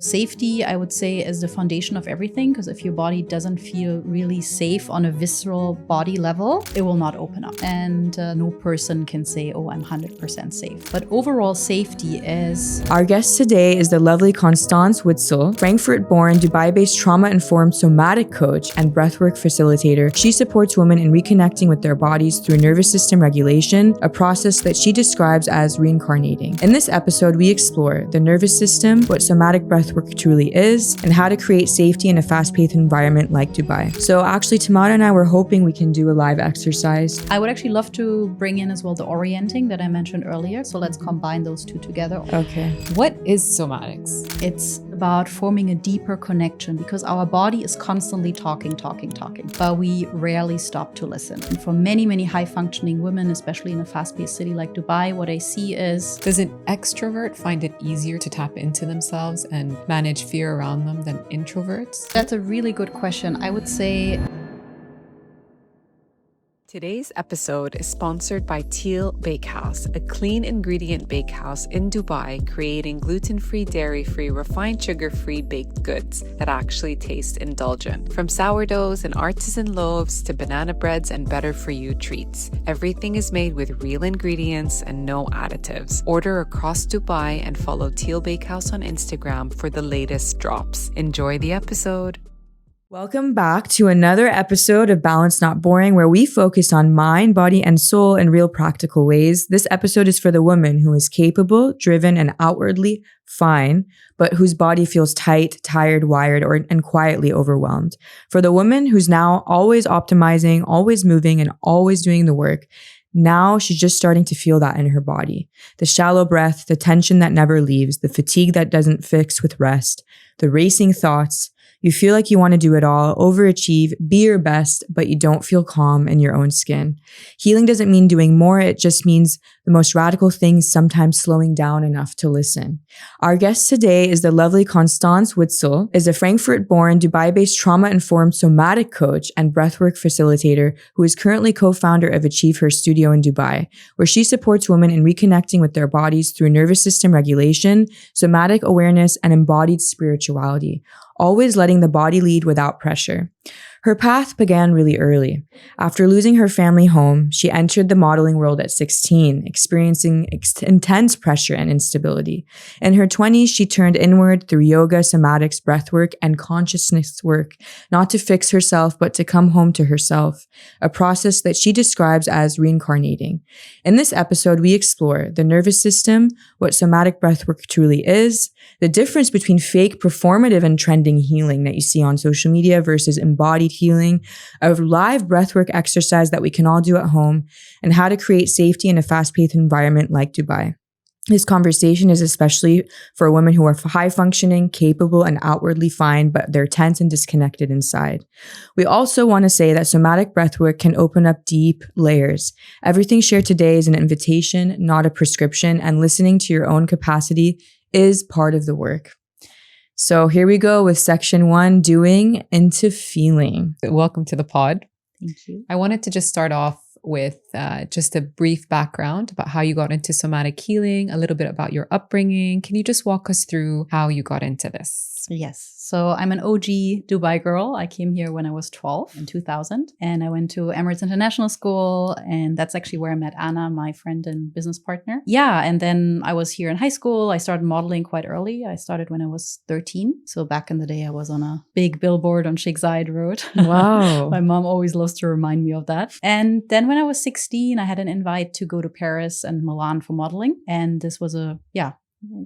Safety, I would say, is the foundation of everything, because if your body doesn't feel really safe on a visceral body level, it will not open up. And no person can say, oh, I'm 100% safe. But overall safety is... Our guest today is the lovely Constanze Witzel, Frankfurt-born, Dubai-based trauma-informed somatic coach and breathwork facilitator. She supports women in reconnecting with their bodies through nervous system regulation, a process that she describes as reincarnating. In this episode, we explore the nervous system, what somatic breathwork truly is, and how to create safety in a fast-paced environment like Dubai. So actually, Tamara and I were hoping we can do a live exercise. I would actually love to bring in as well the orienting that I mentioned earlier. So let's combine those two together. Okay. What is somatics? It's about forming a deeper connection, because our body is constantly talking, but we rarely stop to listen. And for many, many high-functioning women, especially in a fast-paced city like Dubai, what I see is... Does an extrovert find it easier to tap into themselves and manage fear around them than introverts? That's a really good question. I would say... Today's episode is sponsored by Teal Bakehouse, a clean ingredient bakehouse in Dubai creating gluten-free, dairy-free, refined sugar-free baked goods that actually taste indulgent. From sourdoughs and artisan loaves to banana breads and better-for-you treats, everything is made with real ingredients and no additives. Order across Dubai and follow Teal Bakehouse on Instagram for the latest drops. Enjoy the episode. Welcome back to another episode of Balance Not Boring, where we focus on mind, body, and soul in real practical ways. This episode is for the woman who is capable, driven, and outwardly fine, but whose body feels tight, tired, wired, and quietly overwhelmed. For the woman who's now always optimizing, always moving, and always doing the work. Now she's just starting to feel that in her body. The shallow breath, the tension that never leaves, the fatigue that doesn't fix with rest, the racing thoughts. You feel like you want to do it all, overachieve, be your best, but you don't feel calm in your own skin. Healing doesn't mean doing more. It just means the most radical things, sometimes slowing down enough to listen. Our guest today is the lovely Constanze Witzel, is a Frankfurt-born, Dubai-based trauma-informed somatic coach and breathwork facilitator who is currently co-founder of Achieve Her Studio in Dubai, where she supports women in reconnecting with their bodies through nervous system regulation, somatic awareness, and embodied spirituality, always letting the body lead without pressure. Her path began really early. After losing her family home, she entered the modeling world at 16, experiencing intense pressure and instability. In her 20s, she turned inward through yoga, somatics, breathwork, and consciousness work, not to fix herself, but to come home to herself, a process that she describes as reincarnating. In this episode, we explore the nervous system, what somatic breathwork truly is, the difference between fake, performative, and trending healing that you see on social media versus embodied healing, a live breathwork exercise that we can all do at home, and how to create safety in a fast-paced environment like Dubai. This conversation is especially for women who are high-functioning, capable, and outwardly fine, but they're tense and disconnected inside. We also want to say that somatic breathwork can open up deep layers. Everything shared today is an invitation, not a prescription, and listening to your own capacity is part of the work. So here we go with section 1, doing into feeling. Welcome to the pod. Thank you. I wanted to just start off with just a brief background about how you got into somatic healing, a little bit about your upbringing. Can you just walk us through how you got into this? Yes. So I'm an OG Dubai girl. I came here when I was 12 in 2000, and I went to Emirates International School, and that's actually where I met Anna, my friend and business partner. Yeah, and then I was here in high school. I started modeling quite early. I started when I was 13. So back in the day, I was on a big billboard on Sheikh Zayed Road. Wow. My mom always loves to remind me of that. And then when I was 16, I had an invite to go to Paris and Milan for modeling. And this was a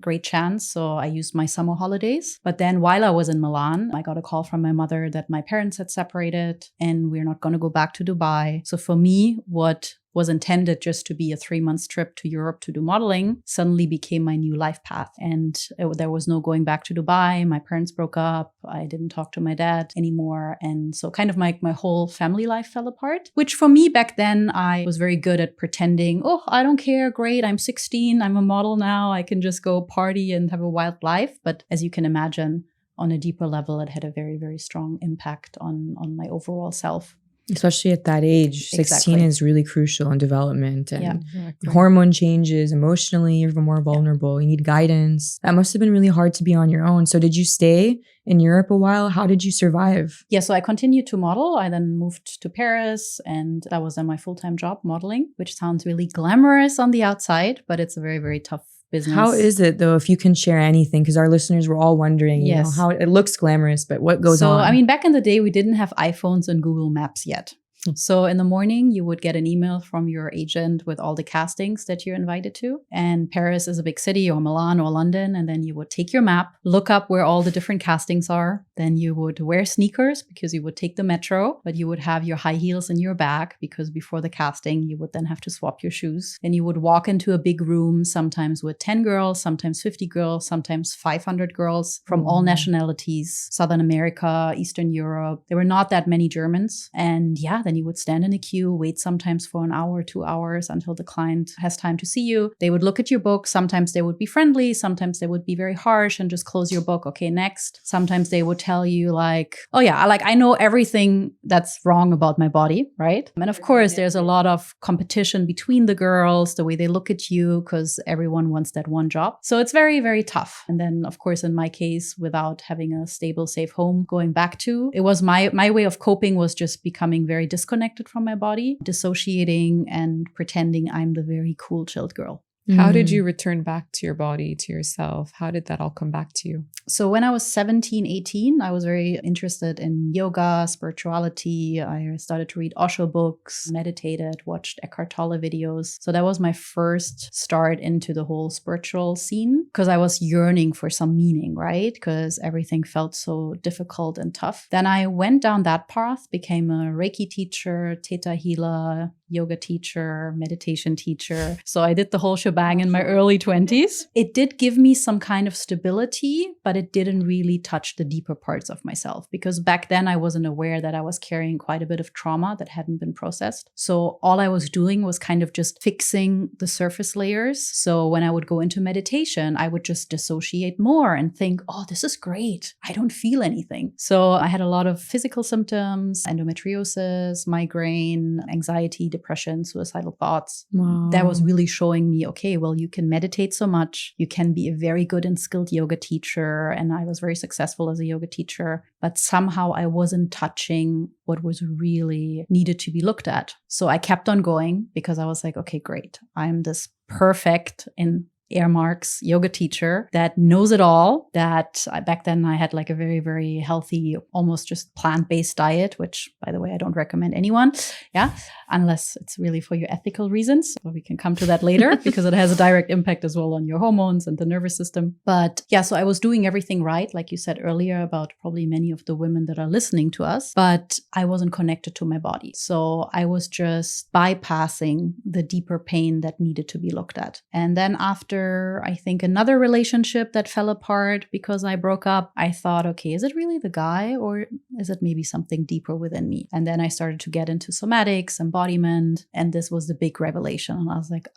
great chance. So I used my summer holidays. But then while I was in Milan, I got a call from my mother that my parents had separated and we're not going to go back to Dubai. So for me, what was intended just to be a 3-month trip to Europe to do modeling suddenly became my new life path. And there was no going back to Dubai. My parents broke up. I didn't talk to my dad anymore. And so kind of my whole family life fell apart, which for me back then, I was very good at pretending, oh, I don't care. Great. I'm 16. I'm a model now. I can just go party and have a wild life. But as you can imagine, on a deeper level, it had a very, very strong impact on my overall self. Especially at that age, 16 Exactly. is really crucial in development, and Exactly. hormone changes, emotionally, you're even more vulnerable. You need guidance. That must have been really hard to be on your own. So did you stay in Europe a while? How did you survive? Yeah, so I continued to model. I then moved to Paris, and that was then my full-time job, modeling, which sounds really glamorous on the outside, but it's a very, very tough business. How is it though, if you can share anything? Because our listeners were all wondering, you know, Yes. how it looks glamorous, but what goes on? So, I mean, back in the day, we didn't have iPhones and Google Maps yet. So in the morning, you would get an email from your agent with all the castings that you're invited to. And Paris is a big city, or Milan or London. And then you would take your map, look up where all the different castings are. Then you would wear sneakers because you would take the metro, but you would have your high heels in your bag because before the casting, you would then have to swap your shoes. Then you would walk into a big room, sometimes with 10 girls, sometimes 50 girls, sometimes 500 girls from all nationalities, Southern America, Eastern Europe. There were not that many Germans. And yeah, then you would stand in a queue, wait sometimes for an hour, 2 hours until the client has time to see you. They would look at your book. Sometimes they would be friendly. Sometimes they would be very harsh and just close your book. Okay, next. Sometimes they would tell you like, oh yeah, like I know everything that's wrong about my body, right? And of course, there's a lot of competition between the girls, the way they look at you, because everyone wants that one job. So it's very, very tough. And then of course, in my case, without having a stable, safe home going back to, it was my way of coping was just becoming very disconnected from my body, dissociating and pretending I'm the very cool, chilled girl. How did you return back to your body, to yourself? How did that all come back to you? So when I was 17, 18, I was very interested in yoga, spirituality. I started to read Osho books, meditated, watched Eckhart Tolle videos. So that was my first start into the whole spiritual scene because I was yearning for some meaning, right? Because everything felt so difficult and tough. Then I went down that path, became a Reiki teacher, Theta healer, yoga teacher, meditation teacher. So I did the whole shebang in my early 20s. It did give me some kind of stability, but it didn't really touch the deeper parts of myself because back then I wasn't aware that I was carrying quite a bit of trauma that hadn't been processed. So all I was doing was kind of just fixing the surface layers. So when I would go into meditation, I would just dissociate more and think, oh, this is great. I don't feel anything. So I had a lot of physical symptoms, endometriosis, migraine, anxiety, depression, suicidal thoughts. Wow. That was really showing me, okay, well, you can meditate so much. You can be a very good and skilled yoga teacher. And I was very successful as a yoga teacher, but somehow I wasn't touching what was really needed to be looked at. So I kept on going because I was like, okay, great. I'm this perfect in air marks yoga teacher that knows it all, that back then I had like a very, very healthy, almost just plant-based diet, which by the way, I don't recommend anyone. Yeah. Unless it's really for your ethical reasons. But we can come to that later because it has a direct impact as well on your hormones and the nervous system. But yeah, so I was doing everything right, like you said earlier about probably many of the women that are listening to us, but I wasn't connected to my body. So I was just bypassing the deeper pain that needed to be looked at. And then after I think another relationship that fell apart because I broke up, I thought, okay, is it really the guy or is it maybe something deeper within me? And then I started to get into somatics, embodiment, and this was the big revelation. And I was like,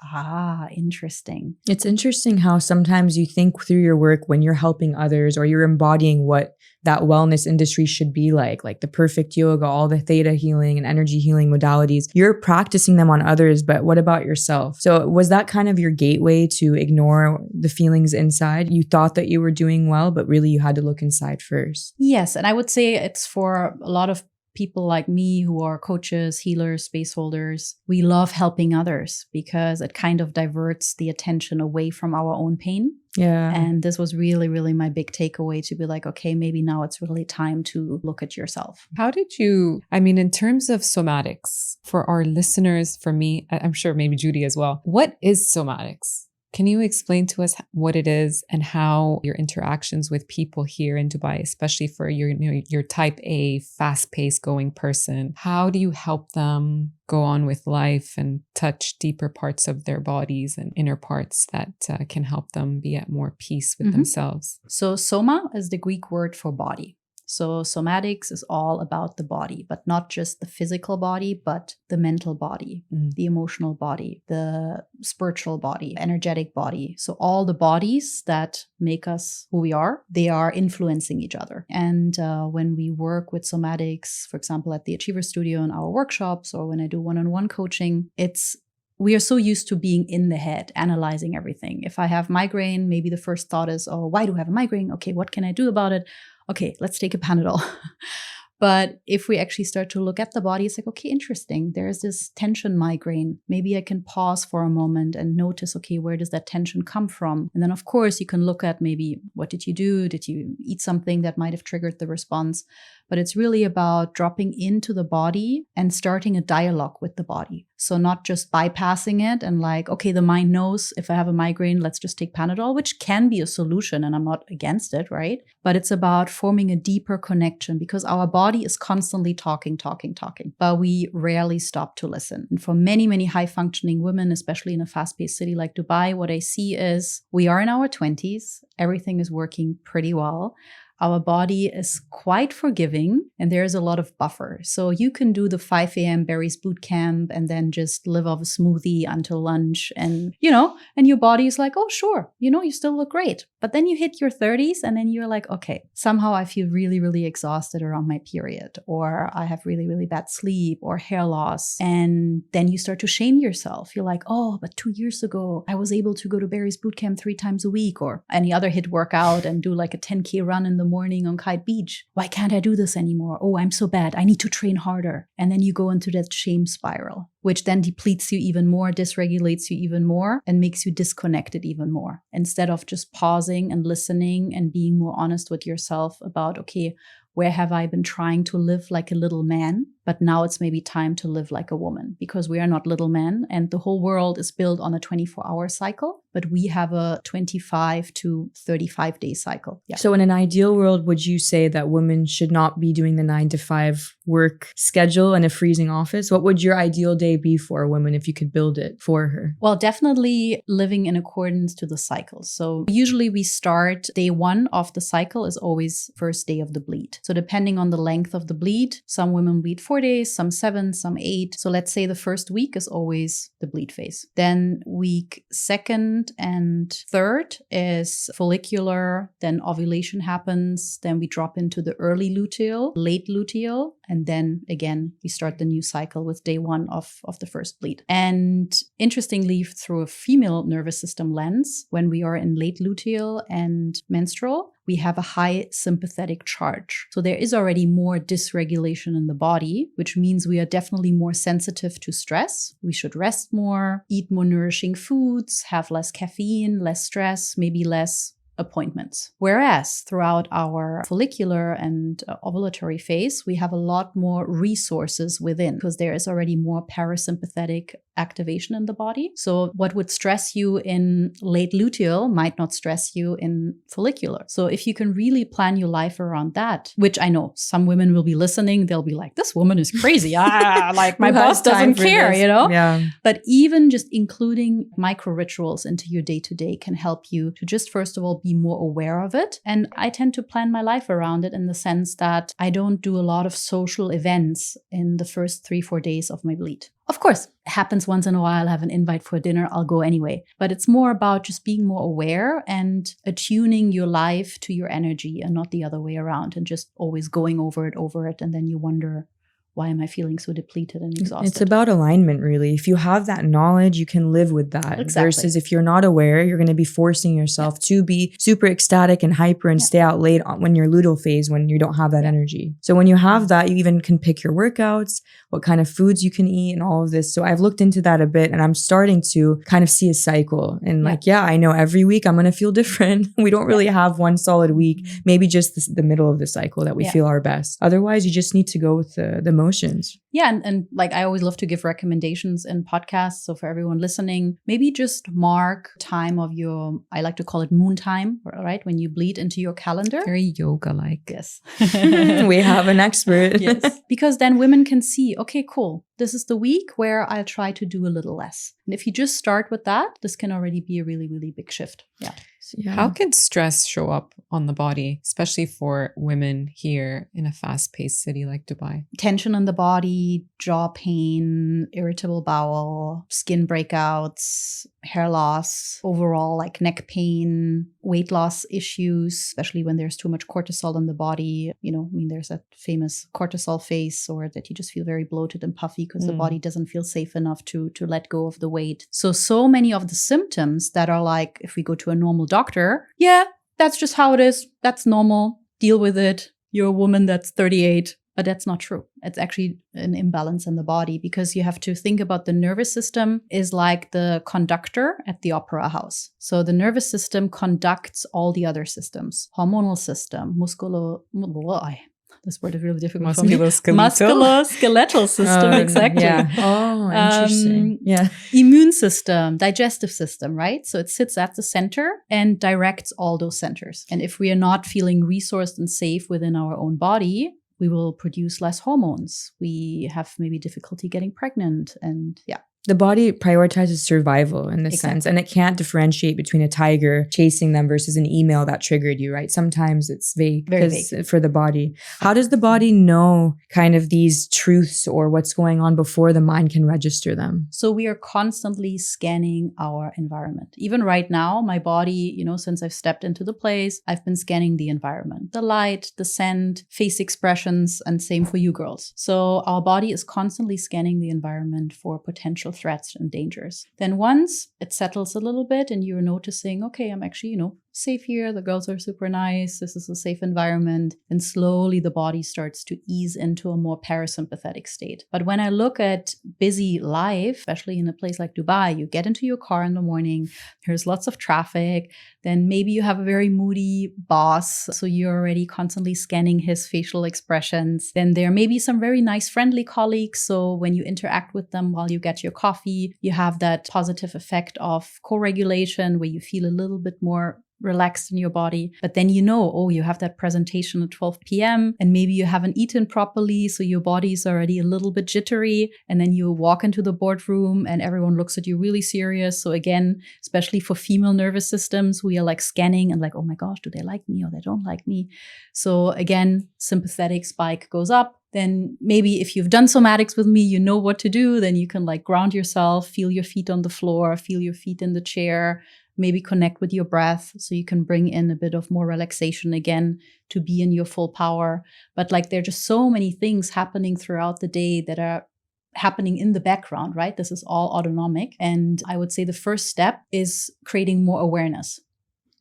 interesting. It's interesting how sometimes you think through your work when you're helping others or you're embodying what that wellness industry should be like the perfect yoga, all the theta healing and energy healing modalities. You're practicing them on others, but what about yourself? So was that kind of your gateway to ignore the feelings inside? You thought that you were doing well, but really you had to look inside first. Yes. And I would say it's for a lot of people like me who are coaches, healers, space holders. We love helping others because it kind of diverts the attention away from our own pain. Yeah. And this was really, really my big takeaway to be like, okay, maybe now it's really time to look at yourself. How did you, in terms of somatics, for our listeners, for me, I'm sure maybe Judy as well, what is somatics? Can you explain to us what it is and how your interactions with people here in Dubai, especially for your type A, fast-paced going person, how do you help them go on with life and touch deeper parts of their bodies and inner parts that can help them be at more peace with themselves? So soma is the Greek word for body. So somatics is all about the body, but not just the physical body, but the mental body, the emotional body, the spiritual body, energetic body. So all the bodies that make us who we are, they are influencing each other. And when we work with somatics, for example, at the Achiever Studio in our workshops, or when I do one-on-one coaching, we are so used to being in the head, analyzing everything. If I have migraine, maybe the first thought is, oh, why do I have a migraine? Okay, what can I do about it? Okay, let's take a Panadol. But if we actually start to look at the body, it's like, okay, interesting. There's this tension migraine. Maybe I can pause for a moment and notice, okay, where does that tension come from? And then, of course, you can look at maybe, what did you do? Did you eat something that might have triggered the response? But it's really about dropping into the body and starting a dialogue with the body. So not just bypassing it and like, okay, the mind knows if I have a migraine, let's just take Panadol, which can be a solution and I'm not against it, right? But it's about forming a deeper connection because our body is constantly talking, but we rarely stop to listen. And for many, many high functioning women, especially in a fast-paced city like Dubai, what I see is we are in our 20s. Everything is working pretty well. Our body is quite forgiving and there is a lot of buffer. So you can do the 5 a.m. berries boot camp and then just live off a smoothie until lunch and, and your body is like, oh, sure, you still look great. But then you hit your 30s and then you're like, okay, somehow I feel really, really exhausted around my period, or I have really, really bad sleep or hair loss. And then you start to shame yourself. You're like, oh, but 2 years ago, I was able to go to berries boot camp 3 times a week or any other HIIT workout and do like a 10K run in the morning on Kite Beach. Why can't I do this anymore? Oh, I'm so bad. I need to train harder. And then you go into that shame spiral, which then depletes you even more, dysregulates you even more, and makes you disconnected even more. Instead of just pausing and listening and being more honest with yourself about, okay, where have I been trying to live like a little man? But now it's maybe time to live like a woman because we are not little men and the whole world is built on a 24-hour cycle, but we have a 25 to 35 day cycle. Yeah. So in an ideal world, would you say that women should not be doing the 9-to-5 work schedule in a freezing office? What would your ideal day be for a woman if you could build it for her? Well, definitely living in accordance to the cycles. So usually we start day 1 of the cycle is always first day of the bleed. So depending on the length of the bleed, some women bleed 4 days, some 7, some 8. So let's say the first week is always the bleed phase. Then week 2nd and 3rd is follicular, then ovulation happens, then we drop into the early luteal, late luteal, and then again, we start the new cycle with day 1 of the first bleed. And interestingly, through a female nervous system lens, when we are in late luteal and menstrual, we have a high sympathetic charge. So there is already more dysregulation in the body, which means we are definitely more sensitive to stress. We should rest more, eat more nourishing foods, have less caffeine, less stress, maybe less appointments. Whereas throughout our follicular and ovulatory phase, we have a lot more resources within because there is already more parasympathetic activation in the body. So what would stress you in late luteal might not stress you in follicular. So if you can really plan your life around that, which I know some women will be listening, they'll be like, this woman is crazy. Like my boss doesn't care, Yeah. But even just including micro rituals into your day-to-day can help you to just, first of all, be more aware of it. And I tend to plan my life around it in the sense that I don't do a lot of social events in the first 3-4 days of my bleed. Of course, it happens once in a while. I have an invite for dinner, I'll go anyway. But it's more about just being more aware and attuning your life to your energy and not the other way around and just always going over it. And then you wonder, why am I feeling so depleted and exhausted? It's about alignment, really. If you have that knowledge, you can live with that. Exactly. Versus if you're not aware, you're going to be forcing yourself to be super ecstatic and hyper and stay out late when you're luteal phase when you don't have that energy. So when you have that, you even can pick your workouts, what kind of foods you can eat and all of this. So I've looked into that a bit and I'm starting to kind of see a cycle. And I know every week I'm going to feel different. We don't really have one solid week, maybe just the middle of the cycle that we feel our best. Otherwise, you just need to go with the emotions. Yeah. And like I always love to give recommendations in podcasts. So for everyone listening, maybe just mark time of your, I like to call it moon time, right? When you bleed into your calendar. Very yoga-like. Yes. We have an expert. Yes. Because then women can see, okay, cool. This is the week where I'll try to do a little less. And if you just start with that, this can already be a really, really big shift. Yeah. How can stress show up on the body, especially for women here in a fast-paced city like Dubai? Tension in the body, jaw pain, irritable bowel, skin breakouts, hair loss, overall like neck pain, weight loss issues, especially when there's too much cortisol in the body. There's that famous cortisol face, or that you just feel very bloated and puffy because the body doesn't feel safe enough to let go of the weight. So many of the symptoms that are like, if we go to a normal doctor, that's just how it is. That's normal. Deal with it. You're a woman that's 38. But that's not true. It's actually an imbalance in the body, because you have to think about the nervous system is like the conductor at the opera house. So the nervous system conducts all the other systems. Hormonal system, this word is really difficult for me. Musculoskeletal system, exactly. Yeah. Oh, interesting. Immune system, digestive system, right? So it sits at the center and directs all those centers. And if we are not feeling resourced and safe within our own body, we will produce less hormones. We have maybe difficulty getting pregnant, and The body prioritizes survival in this sense, and it can't differentiate between a tiger chasing them versus an email that triggered you, right? Sometimes it's vague, very vague for the body. How does the body know kind of these truths or what's going on before the mind can register them? So we are constantly scanning our environment. Even right now, my body, since I've stepped into the place, I've been scanning the environment, the light, the scent, face expressions, and same for you girls. So our body is constantly scanning the environment for potential threats and dangers. Then once it settles a little bit and you're noticing, okay, I'm actually, safe here. The girls are super nice. This is a safe environment. And slowly the body starts to ease into a more parasympathetic state. But when I look at busy life, especially in a place like Dubai, you get into your car in the morning, there's lots of traffic. Then maybe you have a very moody boss. So you're already constantly scanning his facial expressions. Then there may be some very nice, friendly colleagues. So when you interact with them while you get your coffee, you have that positive effect of co-regulation where you feel a little bit more relaxed in your body. But then you have that presentation at 12 p.m. and maybe you haven't eaten properly, so your body is already a little bit jittery. And then you walk into the boardroom and everyone looks at you really serious. So again, especially for female nervous systems, we are like scanning and like, oh my gosh, do they like me or they don't like me? So again, sympathetic spike goes up. Then maybe if you've done somatics with me, you know what to do. Then you can like ground yourself, feel your feet on the floor, feel your feet in the chair, maybe connect with your breath so you can bring in a bit of more relaxation again to be in your full power. But like there are just so many things happening throughout the day that are happening in the background, right? This is all autonomic. And I would say the first step is creating more awareness.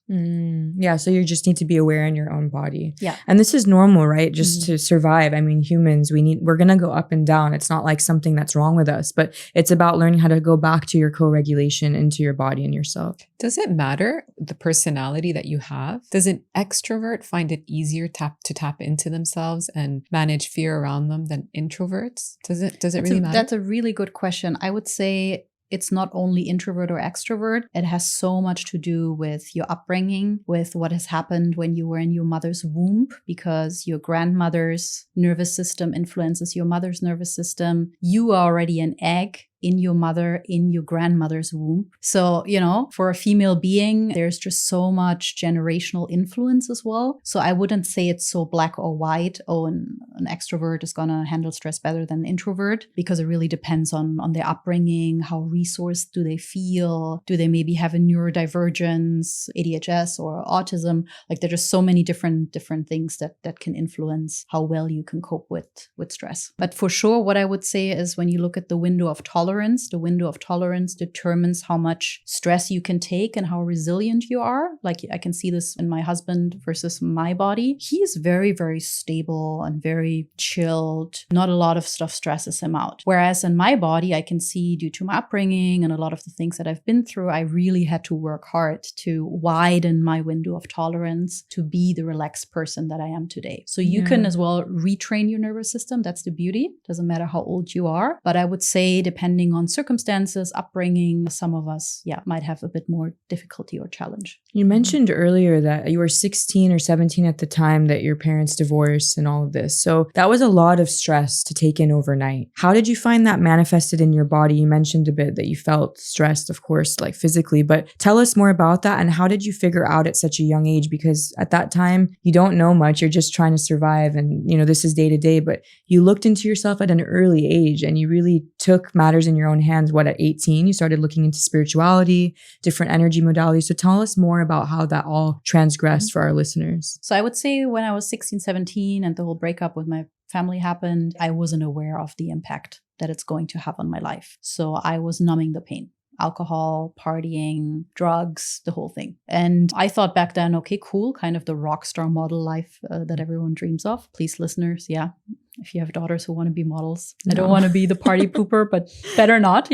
So you just need to be aware in your own body. Yeah. And this is normal, right? Just to survive. I mean, humans, we're going to go up and down. It's not like something that's wrong with us, but it's about learning how to go back to your co-regulation into your body and yourself. Does it matter the personality that you have? Does an extrovert find it easier to tap into themselves and manage fear around them than introverts? Does it really matter? That's a really good question. I would say it's not only introvert or extrovert. It has so much to do with your upbringing, with what has happened when you were in your mother's womb, because your grandmother's nervous system influences your mother's nervous system. You are already an egg in your mother, in your grandmother's womb. So, for a female being, there's just so much generational influence as well. So I wouldn't say it's so black or white. Oh, an extrovert is going to handle stress better than an introvert, because it really depends on their upbringing. How resourced do they feel? Do they maybe have a neurodivergence, ADHD or autism? Like there's just so many different things that can influence how well you can cope with stress. But for sure, what I would say is when you look at the window of tolerance determines how much stress you can take and how resilient you are. Like I can see this in my husband versus my body. He is very, very stable and very chilled. Not a lot of stuff stresses him out. Whereas in my body, I can see due to my upbringing and a lot of the things that I've been through, I really had to work hard to widen my window of tolerance to be the relaxed person that I am today. So you can as well retrain your nervous system. That's the beauty. Doesn't matter how old you are. But I would say depending depending on circumstances, upbringing, some of us, might have a bit more difficulty or challenge. You mentioned earlier that you were 16 or 17 at the time that your parents divorced and all of this. So that was a lot of stress to take in overnight. How did you find that manifested in your body? You mentioned a bit that you felt stressed, of course, like physically, but tell us more about that. And how did you figure out at such a young age? Because at that time, you don't know much. You're just trying to survive. And, this is day to day, but you looked into yourself at an early age and you really took matters in your own hands. What, at 18, you started looking into spirituality, different energy modalities. So tell us more about how that all transgressed for our listeners. So I would say when I was 16, 17 and the whole breakup with my family happened, I wasn't aware of the impact that it's going to have on my life. So I was numbing the pain. Alcohol, partying, drugs, the whole thing. And I thought back then, okay, cool, kind of the rock star model life that everyone dreams of. Please, listeners, if you have daughters who want to be models. No. I don't want to be the party pooper, but better not,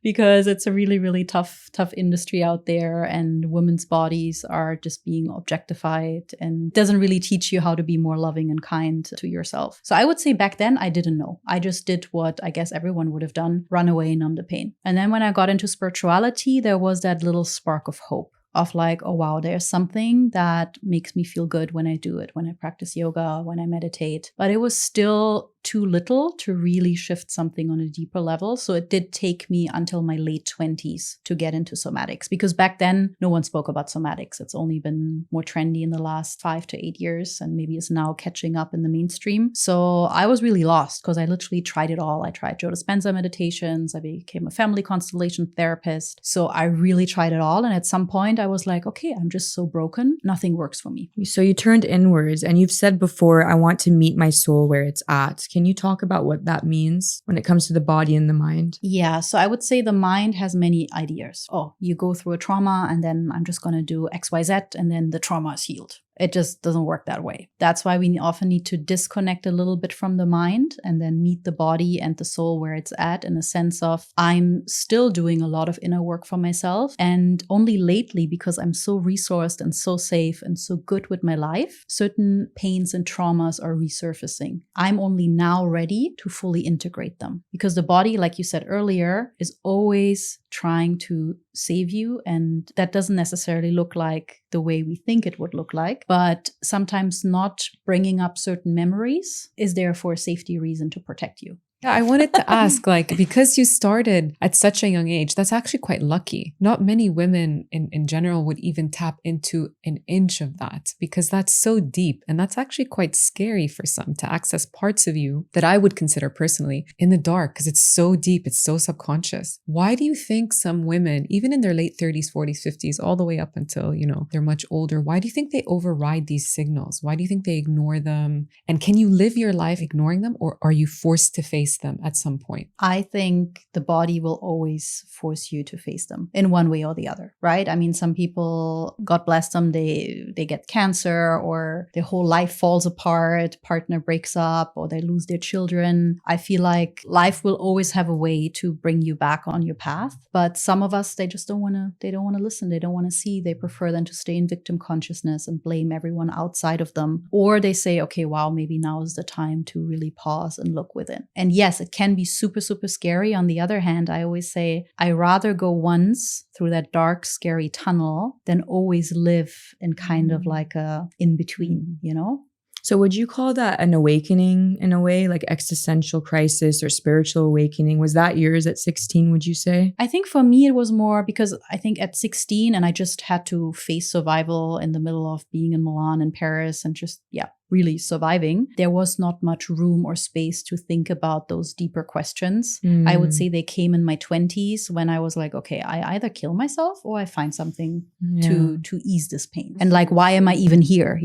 because it's a really, really tough industry out there, and women's bodies are just being objectified and doesn't really teach you how to be more loving and kind to yourself. So I would say back then I didn't know. I just did what I guess everyone would have done, run away, numb the pain. And then when I got into spirituality, there was that little spark of hope. Of like, oh wow, there's something that makes me feel good when I do it, when I practice yoga, when I meditate. But it was still too little to really shift something on a deeper level. So it did take me until my late 20s to get into somatics, because back then no one spoke about somatics. It's only been more trendy in the last 5 to 8 years, and maybe is now catching up in the mainstream. So I was really lost because I literally tried it all. I tried Joe Dispenza meditations. I became a family constellation therapist. So I really tried it all. And at some point I was like, okay, I'm just so broken. Nothing works for me. So you turned inwards, and you've said before, I want to meet my soul where it's at. Can you talk about what that means when it comes to the body and the mind? Yeah, so I would say the mind has many ideas. Oh, you go through a trauma and then I'm just going to do XYZ and then the trauma is healed. It just doesn't work that way. That's why we often need to disconnect a little bit from the mind and then meet the body and the soul where it's at, in a sense of I'm still doing a lot of inner work for myself. And only lately, because I'm so resourced and so safe and so good with my life, certain pains and traumas are resurfacing. I'm only now ready to fully integrate them, because the body, like you said earlier, is always trying to save you. And that doesn't necessarily look like the way we think it would look like. But sometimes not bringing up certain memories is there for a safety reason to protect you. Yeah, I wanted to ask, because you started at such a young age, that's actually quite lucky. Not many women in general would even tap into an inch of that, because that's so deep. And that's actually quite scary for some, to access parts of you that I would consider personally in the dark, because it's so deep, it's so subconscious. Why do you think some women, even in their late 30s, 40s, 50s, all the way up until, they're much older, why do you think they override these signals? Why do you think they ignore them? And can you live your life ignoring them, or are you forced to face them at some point? I think the body will always force you to face them in one way or the other, right? I mean, some people, God bless them, they get cancer, or their whole life falls apart, partner breaks up, or they lose their children. I feel like life will always have a way to bring you back on your path. But some of us, they just don't want to listen. They don't want to see. They prefer then to stay in victim consciousness and blame everyone outside of them. Or they say, okay, wow, maybe now is the time to really pause and look within. And yes, it can be super, super scary. On the other hand, I always say, I rather go once through that dark, scary tunnel than always live in kind of like a in-between, So would you call that an awakening in a way, like existential crisis or spiritual awakening? Was that yours at 16, would you say? I think for me, it was more because I think at 16, and I just had to face survival in the middle of being in Milan and Paris and just, really surviving, there was not much room or space to think about those deeper questions. I would say they came in my 20s when I was like, okay, I either kill myself or I find something to ease this pain. And like, why am I even here?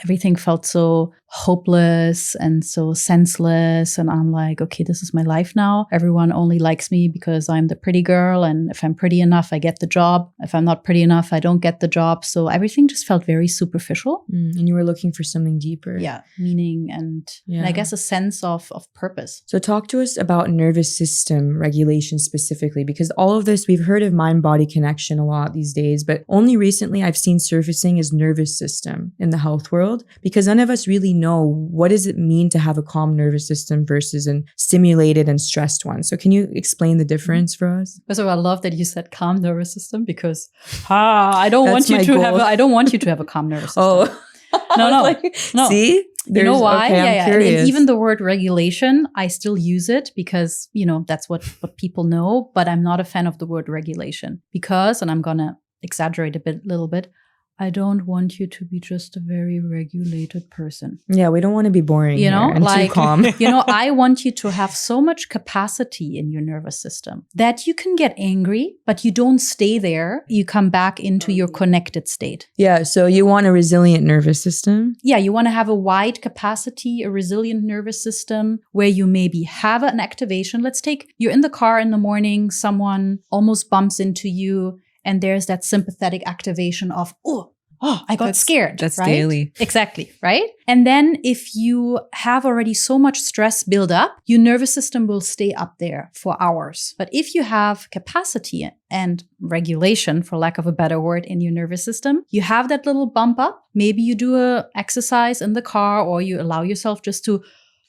Everything felt so hopeless and so senseless. And I'm like, okay, this is my life now. Everyone only likes me because I'm the pretty girl. And if I'm pretty enough, I get the job. If I'm not pretty enough, I don't get the job. So everything just felt very superficial. And you were looking for for something deeper. Yeah, meaning and I guess a sense of purpose. So talk to us about nervous system regulation specifically, because all of this, we've heard of mind-body connection a lot these days, but only recently I've seen surfacing as nervous system in the health world, because none of us really know what does it mean to have a calm nervous system versus an stimulated and stressed one. So can you explain the difference for us? First of all, I love that you said calm nervous system, because I don't want you to have a calm nervous system. Oh. No. See? You know why? Okay, I'm curious. And even the word regulation, I still use it because, that's what people know, but I'm not a fan of the word regulation because, and I'm going to exaggerate a little bit, I don't want you to be just a very regulated person. Yeah, we don't want to be boring and too calm. I want you to have so much capacity in your nervous system that you can get angry, but you don't stay there. You come back into your connected state. Yeah, so you want a resilient nervous system? Yeah, you want to have a wide capacity, a resilient nervous system where you maybe have an activation. Let's take, you're in the car in the morning, someone almost bumps into you, and there's that sympathetic activation of, I got scared. That's right? daily. Exactly, right? And then if you have already so much stress build up, your nervous system will stay up there for hours. But if you have capacity and regulation, for lack of a better word, in your nervous system, you have that little bump up. Maybe you do a exercise in the car, or you allow yourself just to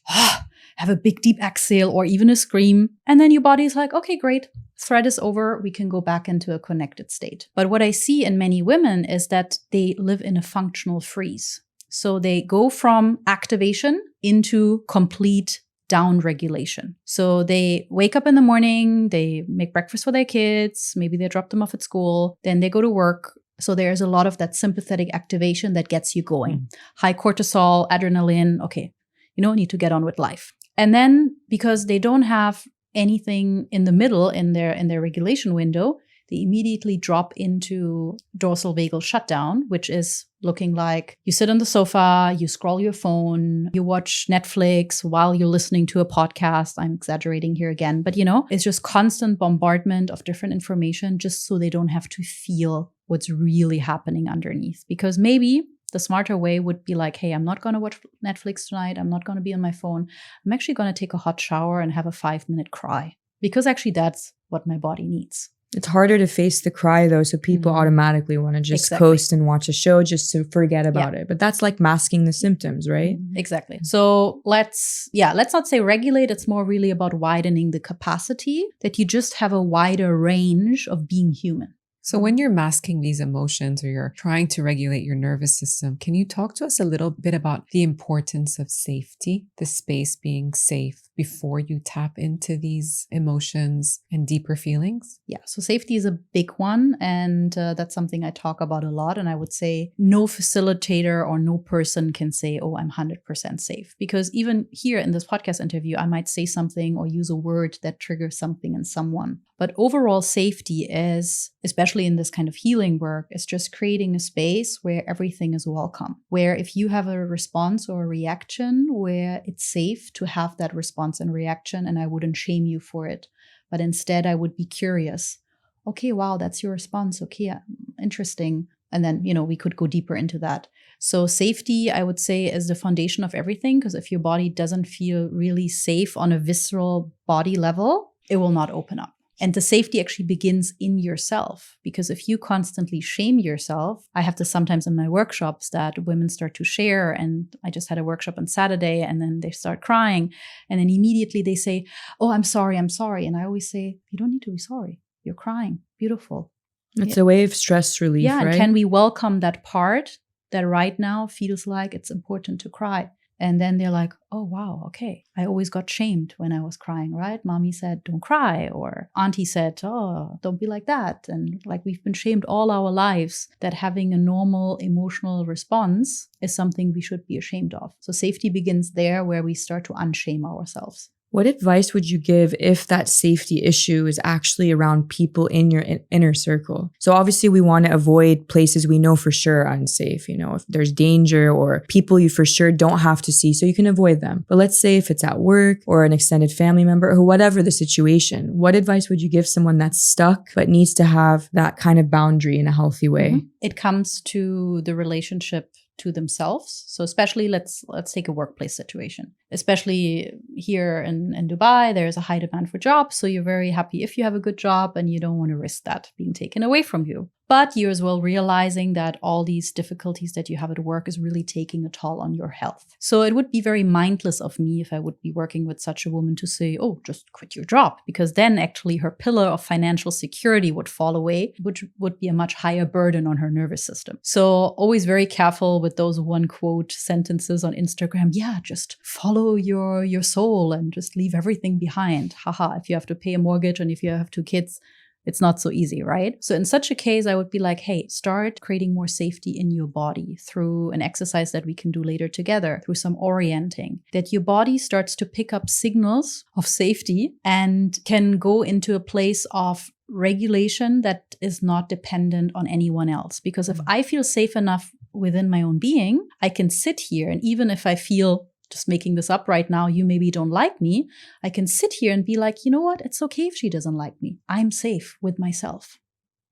have a big deep exhale or even a scream. And then your body is like, okay, great. Thread is over. We can go back into a connected state. But what I see in many women is that they live in a functional freeze. So they go from activation into complete down regulation. So they wake up in the morning, they make breakfast for their kids, maybe they drop them off at school, then they go to work. So there's a lot of that sympathetic activation that gets you going. High cortisol, adrenaline, okay, need to get on with life. And then because they don't have anything in the middle in their regulation window, they immediately drop into dorsal vagal shutdown, which is looking like you sit on the sofa, you scroll your phone, you watch Netflix while you're listening to a podcast. I'm exaggerating here again, but it's just constant bombardment of different information just so they don't have to feel what's really happening underneath. Because maybe the smarter way would be like, hey, I'm not going to watch Netflix tonight. I'm not going to be on my phone. I'm actually going to take a hot shower and have a 5-minute cry, because actually that's what my body needs. It's harder to face the cry though. So people automatically want to just coast and watch a show just to forget about it. But that's like masking the symptoms, right? Exactly. So let's not say regulate. It's more really about widening the capacity that you just have a wider range of being human. So when you're masking these emotions or you're trying to regulate your nervous system, can you talk to us a little bit about the importance of safety, the space being safe before you tap into these emotions and deeper feelings? Yeah, so safety is a big one. And that's something I talk about a lot. And I would say no facilitator or no person can say, oh, I'm 100% safe. Because even here in this podcast interview, I might say something or use a word that triggers something in someone. But overall safety is, especially in this kind of healing work, is just creating a space where everything is welcome. Where if you have a response or a reaction, where it's safe to have that response and reaction, and I wouldn't shame you for it. But instead, I would be curious. Okay, wow, that's your response. Okay, interesting. And then, we could go deeper into that. So safety, I would say, is the foundation of everything. Because if your body doesn't feel really safe on a visceral body level, it will not open up. And the safety actually begins in yourself, because if you constantly shame yourself, I have this sometimes in my workshops that women start to share. And I just had a workshop on Saturday, and then they start crying. And then immediately they say, oh, I'm sorry. And I always say, you don't need to be sorry. You're crying. Beautiful. It's a way of stress relief, right? And can we welcome that part that right now feels like it's important to cry? And then they're like, oh, wow, okay. I always got shamed when I was crying, right? Mommy said, don't cry. Or auntie said, oh, don't be like that. And like we've been shamed all our lives that having a normal emotional response is something we should be ashamed of. So safety begins there, where we start to unshame ourselves. What advice would you give if that safety issue is actually around people in your inner circle? So obviously we want to avoid places we know for sure are unsafe, if there's danger or people you for sure don't have to see, so you can avoid them. But let's say if it's at work or an extended family member or whatever the situation, what advice would you give someone that's stuck but needs to have that kind of boundary in a healthy way? It comes to the relationship to themselves. So especially let's take a workplace situation. Especially here in Dubai, there's a high demand for jobs. So you're very happy if you have a good job and you don't want to risk that being taken away from you. But you're as well realizing that all these difficulties that you have at work is really taking a toll on your health. So it would be very mindless of me if I would be working with such a woman to say, oh, just quit your job. Because then actually her pillar of financial security would fall away, which would be a much higher burden on her nervous system. So always very careful with those one quote sentences on Instagram. Yeah, just follow your soul and just leave everything behind. Haha, if you have to pay a mortgage and if you have 2 kids, it's not so easy, right? So in such a case, I would be like, hey, start creating more safety in your body through an exercise that we can do later together, through some orienting, that your body starts to pick up signals of safety and can go into a place of regulation that is not dependent on anyone else. Because if I feel safe enough within my own being, I can sit here, and even if I feel, just making this up right now, you maybe don't like me, I can sit here and be like, you know what? It's okay if she doesn't like me. I'm safe with myself.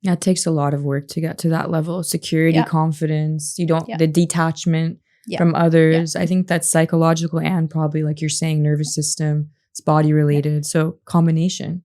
Yeah, it takes a lot of work to get to that level of security, confidence. You don't, the detachment from others. I think that's psychological and probably, like you're saying, nervous system. It's body related. So combination.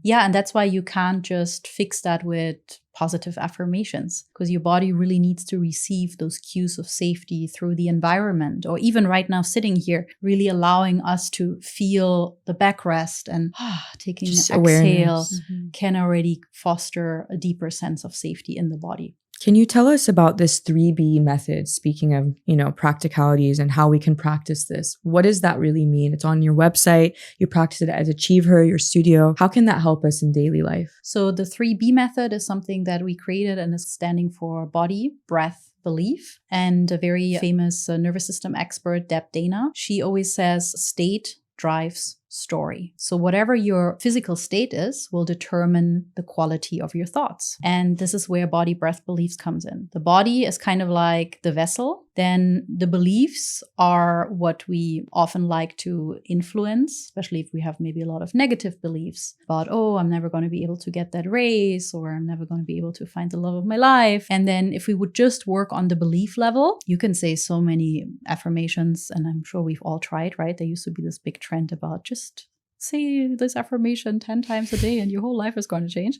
Yeah, and that's why you can't just fix that with positive affirmations, because your body really needs to receive those cues of safety through the environment, or even right now sitting here, really allowing us to feel the backrest and taking just an awareness. exhale can already foster a deeper sense of safety in the body. Can you tell us about this 3B method, speaking of, practicalities and how we can practice this? What does that really mean? It's on your website. You practice it at Achieve Her, your studio. How can that help us in daily life? So the 3B method is something that we created and is standing for body, breath, belief. And a very famous nervous system expert, Daghestani, she always says state drives story. So whatever your physical state is will determine the quality of your thoughts. And this is where body, breath, beliefs comes in. The body is kind of like the vessel. Then the beliefs are what we often like to influence, especially if we have maybe a lot of negative beliefs about, oh, I'm never going to be able to get that raise, or I'm never going to be able to find the love of my life. And then if we would just work on the belief level, you can say so many affirmations, and I'm sure we've all tried, right? There used to be this big trend about just say this affirmation 10 times a day and your whole life is going to change.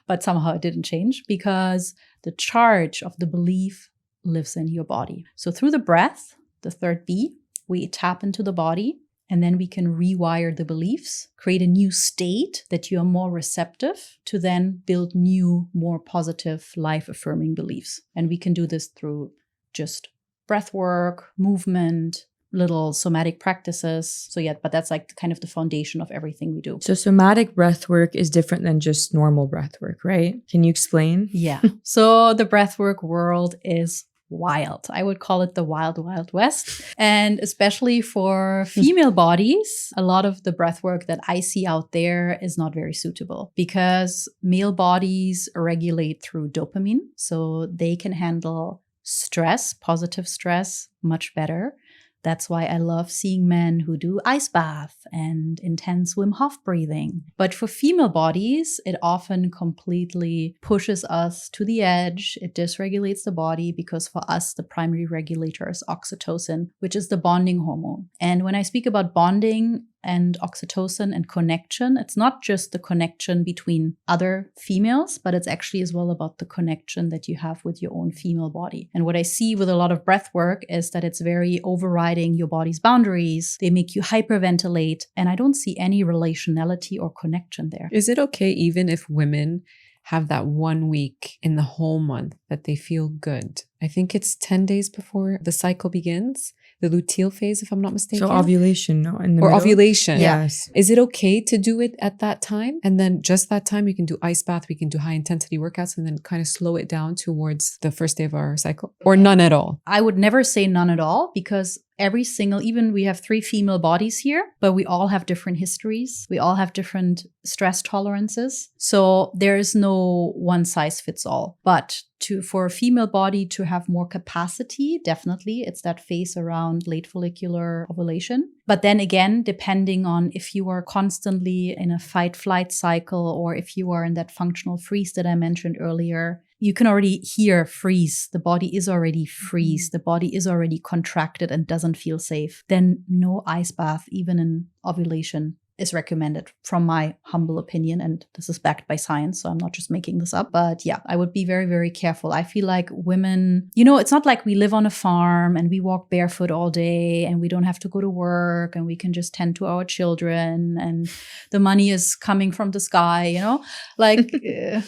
But somehow it didn't change because the charge of the belief lives in your body. So through the breath, the 3rd B, we tap into the body, and then we can rewire the beliefs, create a new state that you are more receptive to, then build new, more positive, life-affirming beliefs. And we can do this through just breath work, movement, little somatic practices. So but that's like kind of the foundation of everything we do. So somatic breath work is different than just normal breath work, right? Can you explain? Yeah. So the breathwork world is wild. I would call it the wild, wild west. And especially for female bodies, a lot of the breathwork that I see out there is not very suitable because male bodies regulate through dopamine. So they can handle stress, positive stress, much better. That's why I love seeing men who do ice bath and intense Wim Hof breathing. But for female bodies, it often completely pushes us to the edge. It dysregulates the body because for us, the primary regulator is oxytocin, which is the bonding hormone. And when I speak about bonding and oxytocin and connection, it's not just the connection between other females, but it's actually as well about the connection that you have with your own female body. And what I see with a lot of breath work is that it's very overriding your body's boundaries. They make you hyperventilate. And I don't see any relationality or connection there. Is it okay even if women have that 1 week in the whole month that they feel good? I think it's 10 days before the cycle begins. The luteal phase, if I'm not mistaken. So ovulation, no? In the or middle? ovulation. Yes. Is it okay to do it at that time? And then just that time, we can do ice bath, we can do high intensity workouts, and then kind of slow it down towards the first day of our cycle? Or none at all? I would never say none at all because even we have 3 female bodies here, but we all have different histories. We all have different stress tolerances. So there is no one size fits all. But for a female body to have more capacity, definitely, it's that phase around late follicular ovulation. But then again, depending on if you are constantly in a fight-flight cycle or if you are in that functional freeze that I mentioned earlier, you can already hear freeze. The body is already freeze. The body is already contracted and doesn't feel safe. Then no ice bath, even in ovulation, is recommended from my humble opinion. And this is backed by science, so I'm not just making this up. But yeah, I would be very, very careful. I feel like women, it's not like we live on a farm and we walk barefoot all day and we don't have to go to work and we can just tend to our children and the money is coming from the sky, like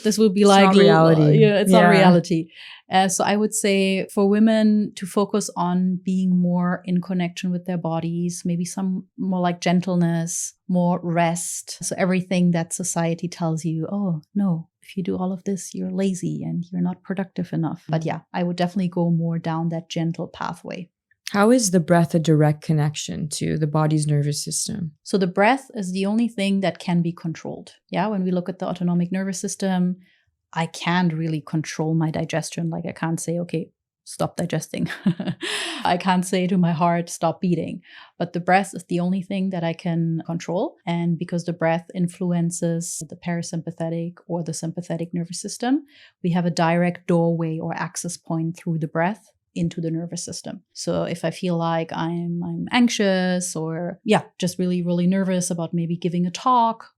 this will be like not reality. It's not reality. So I would say for women to focus on being more in connection with their bodies, maybe some more like gentleness, more rest. So everything that society tells you, oh, no, if you do all of this, you're lazy and you're not productive enough. But yeah, I would definitely go more down that gentle pathway. How is the breath a direct connection to the body's nervous system? So the breath is the only thing that can be controlled. Yeah, when we look at the autonomic nervous system, I can't really control my digestion. Like I can't say, okay, stop digesting. I can't say to my heart, stop beating. But the breath is the only thing that I can control. And because the breath influences the parasympathetic or the sympathetic nervous system, we have a direct doorway or access point through the breath into the nervous system. So if I feel like I'm anxious or just really, really nervous about maybe giving a talk,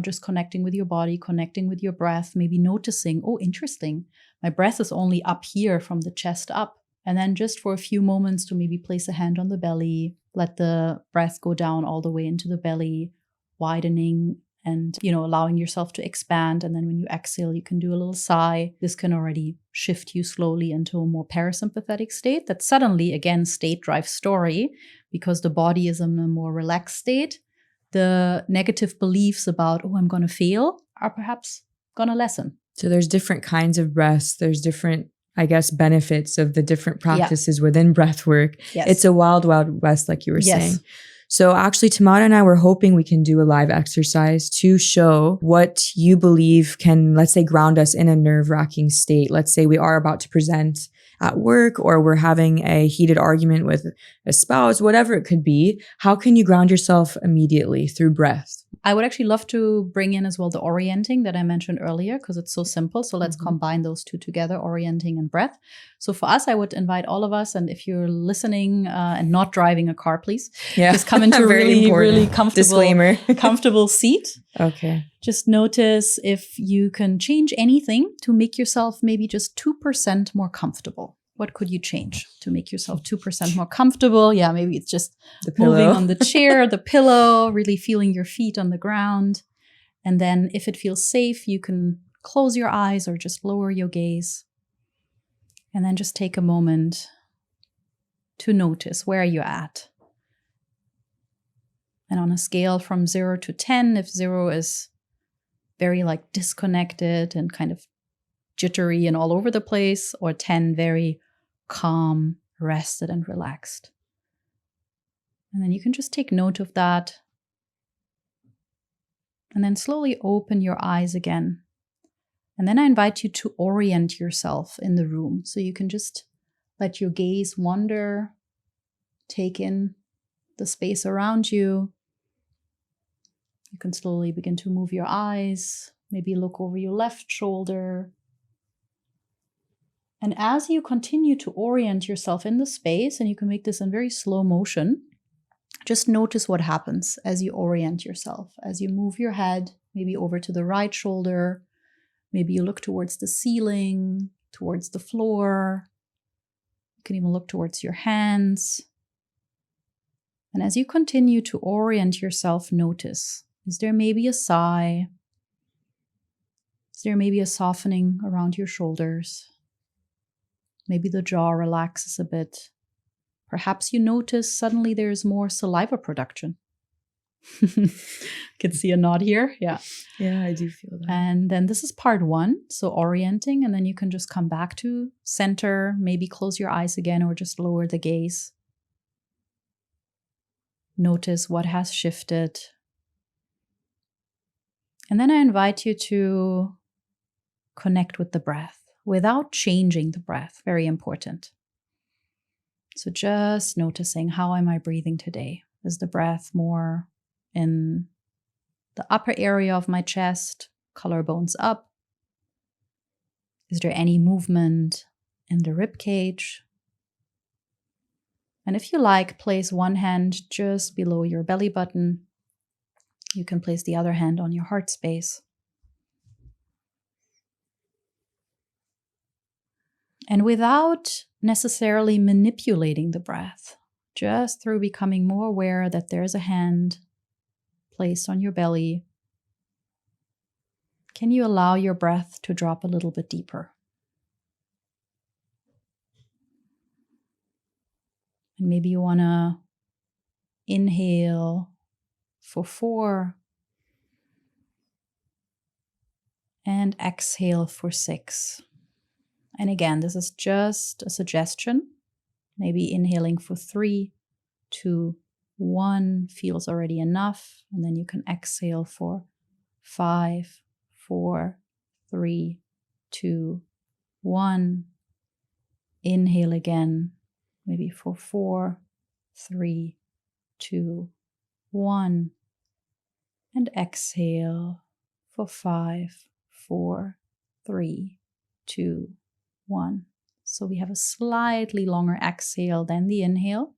just connecting with your body, connecting with your breath, maybe noticing, oh, interesting, my breath is only up here from the chest up. And then just for a few moments to maybe place a hand on the belly, let the breath go down all the way into the belly, widening and, allowing yourself to expand. And then when you exhale, you can do a little sigh. This can already shift you slowly into a more parasympathetic state. That suddenly, again, state drives story because the body is in a more relaxed state. The negative beliefs about, oh, I'm going to fail are perhaps going to lessen. So there's different kinds of breaths. There's different, I guess, benefits of the different practices within breathwork. Yes. It's a wild, wild west, like you were saying. So actually, Tamara and I were hoping we can do a live exercise to show what you believe can, let's say, ground us in a nerve-wracking state. Let's say we are about to present at work or we're having a heated argument with a spouse, whatever it could be. How can you ground yourself immediately through breath? I would actually love to bring in as well the orienting that I mentioned earlier because it's so simple. So let's combine those two together, orienting and breath. So for us, I would invite all of us, and if you're listening and not driving a car, please just come into a really comfortable, comfortable seat. Okay. Just notice if you can change anything to make yourself maybe just 2% more comfortable. What could you change to make yourself 2% more comfortable? Yeah, maybe it's just moving on the chair, the pillow, really feeling your feet on the ground. And then if it feels safe, you can close your eyes or just lower your gaze. And then just take a moment to notice where you're at. And on a scale from 0 to 10, if 0 is very like disconnected and kind of jittery and all over the place, or 10 very calm, rested and relaxed. And then you can just take note of that. And then slowly open your eyes again. And then I invite you to orient yourself in the room. So you can just let your gaze wander, take in the space around you. You can slowly begin to move your eyes, maybe look over your left shoulder. And as you continue to orient yourself in the space, and you can make this in very slow motion, just notice what happens as you orient yourself, as you move your head, maybe over to the right shoulder, maybe you look towards the ceiling, towards the floor. You can even look towards your hands. And as you continue to orient yourself, notice, is there maybe a sigh? Is there maybe a softening around your shoulders? Maybe the jaw relaxes a bit. Perhaps you notice suddenly there's more saliva production. Can see a nod here. Yeah. Yeah, I do feel that. And then this is part 1. So orienting, and then you can just come back to center, maybe close your eyes again or just lower the gaze. Notice what has shifted. And then I invite you to connect with the breath without changing the breath. Very important. So just noticing, how am I breathing today? Is the breath more in the upper area of my chest, collarbones up? Is there any movement in the rib cage? And if you like, place one hand just below your belly button. You can place the other hand on your heart space. And without necessarily manipulating the breath, just through becoming more aware that there's a hand placed on your belly, can you allow your breath to drop a little bit deeper? And maybe you want to inhale for 4 and exhale for 6. And again, this is just a suggestion. Maybe inhaling for 3, 2, 1 feels already enough. And then you can exhale for 5, 4, 3, 2, 1. Inhale again, maybe for 4, 3, 2, 1. And exhale for 5, 4, 3, 2, 1. So we have a slightly longer exhale than the inhale.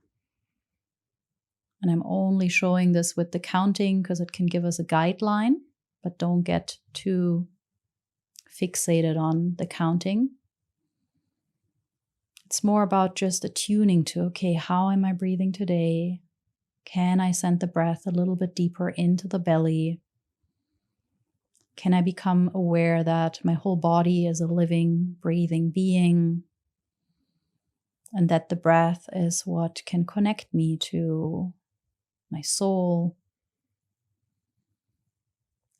And I'm only showing this with the counting because it can give us a guideline, but don't get too fixated on the counting. It's more about just attuning to, okay, how am I breathing today? Can I send the breath a little bit deeper into the belly? Can I become aware that my whole body is a living, breathing being? And that the breath is what can connect me to my soul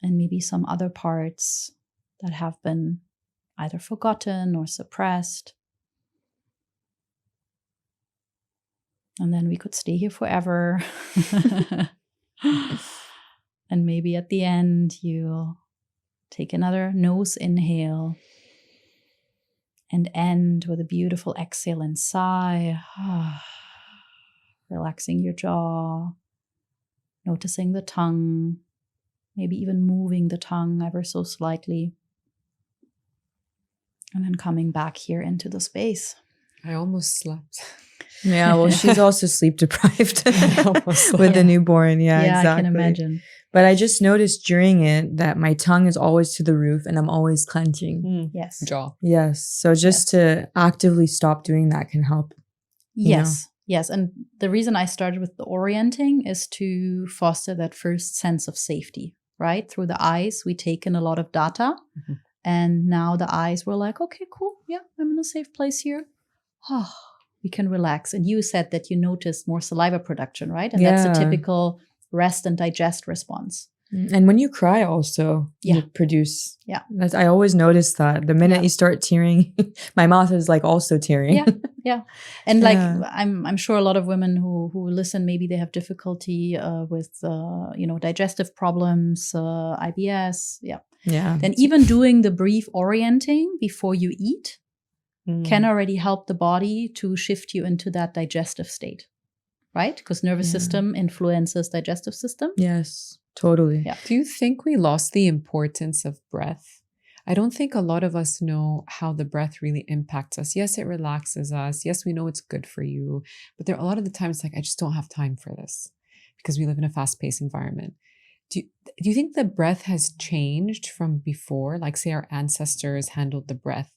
and maybe some other parts that have been either forgotten or suppressed. And then we could stay here forever. And maybe at the end, you'll take another nose inhale and end with a beautiful exhale and sigh. Relaxing your jaw, noticing the tongue, maybe even moving the tongue ever so slightly. And then coming back here into the space. I almost slept. Yeah, well, she's also sleep deprived with the newborn. Yeah, exactly. I can imagine. But I just noticed during it that my tongue is always to the roof and I'm always clenching. Yes. Jaw. Yes. So just to actively stop doing that can help. Yes. Yes. And the reason I started with the orienting is to foster that first sense of safety, right? Through the eyes, we take in a lot of data. Mm-hmm. And now the eyes were like, okay, cool. Yeah, I'm in a safe place here. We can relax. And you said that you noticed more saliva production, right? And that's a typical rest and digest response. And when you cry also, you produce. Yeah. I always notice that the minute you start tearing, my mouth is like also tearing. Yeah. And like, I'm sure a lot of women who listen, maybe they have difficulty with, digestive problems, IBS. Yeah. Yeah. Then even doing the brief orienting before you eat can already help the body to shift you into that digestive state, right? Because nervous system influences digestive system. Yes, totally. Yeah. Do you think we lost the importance of breath? I don't think a lot of us know how the breath really impacts us. Yes, it relaxes us. Yes, we know it's good for you. But there are a lot of the times like, I just don't have time for this because we live in a fast-paced environment. Do you think the breath has changed from before? Like say our ancestors handled the breath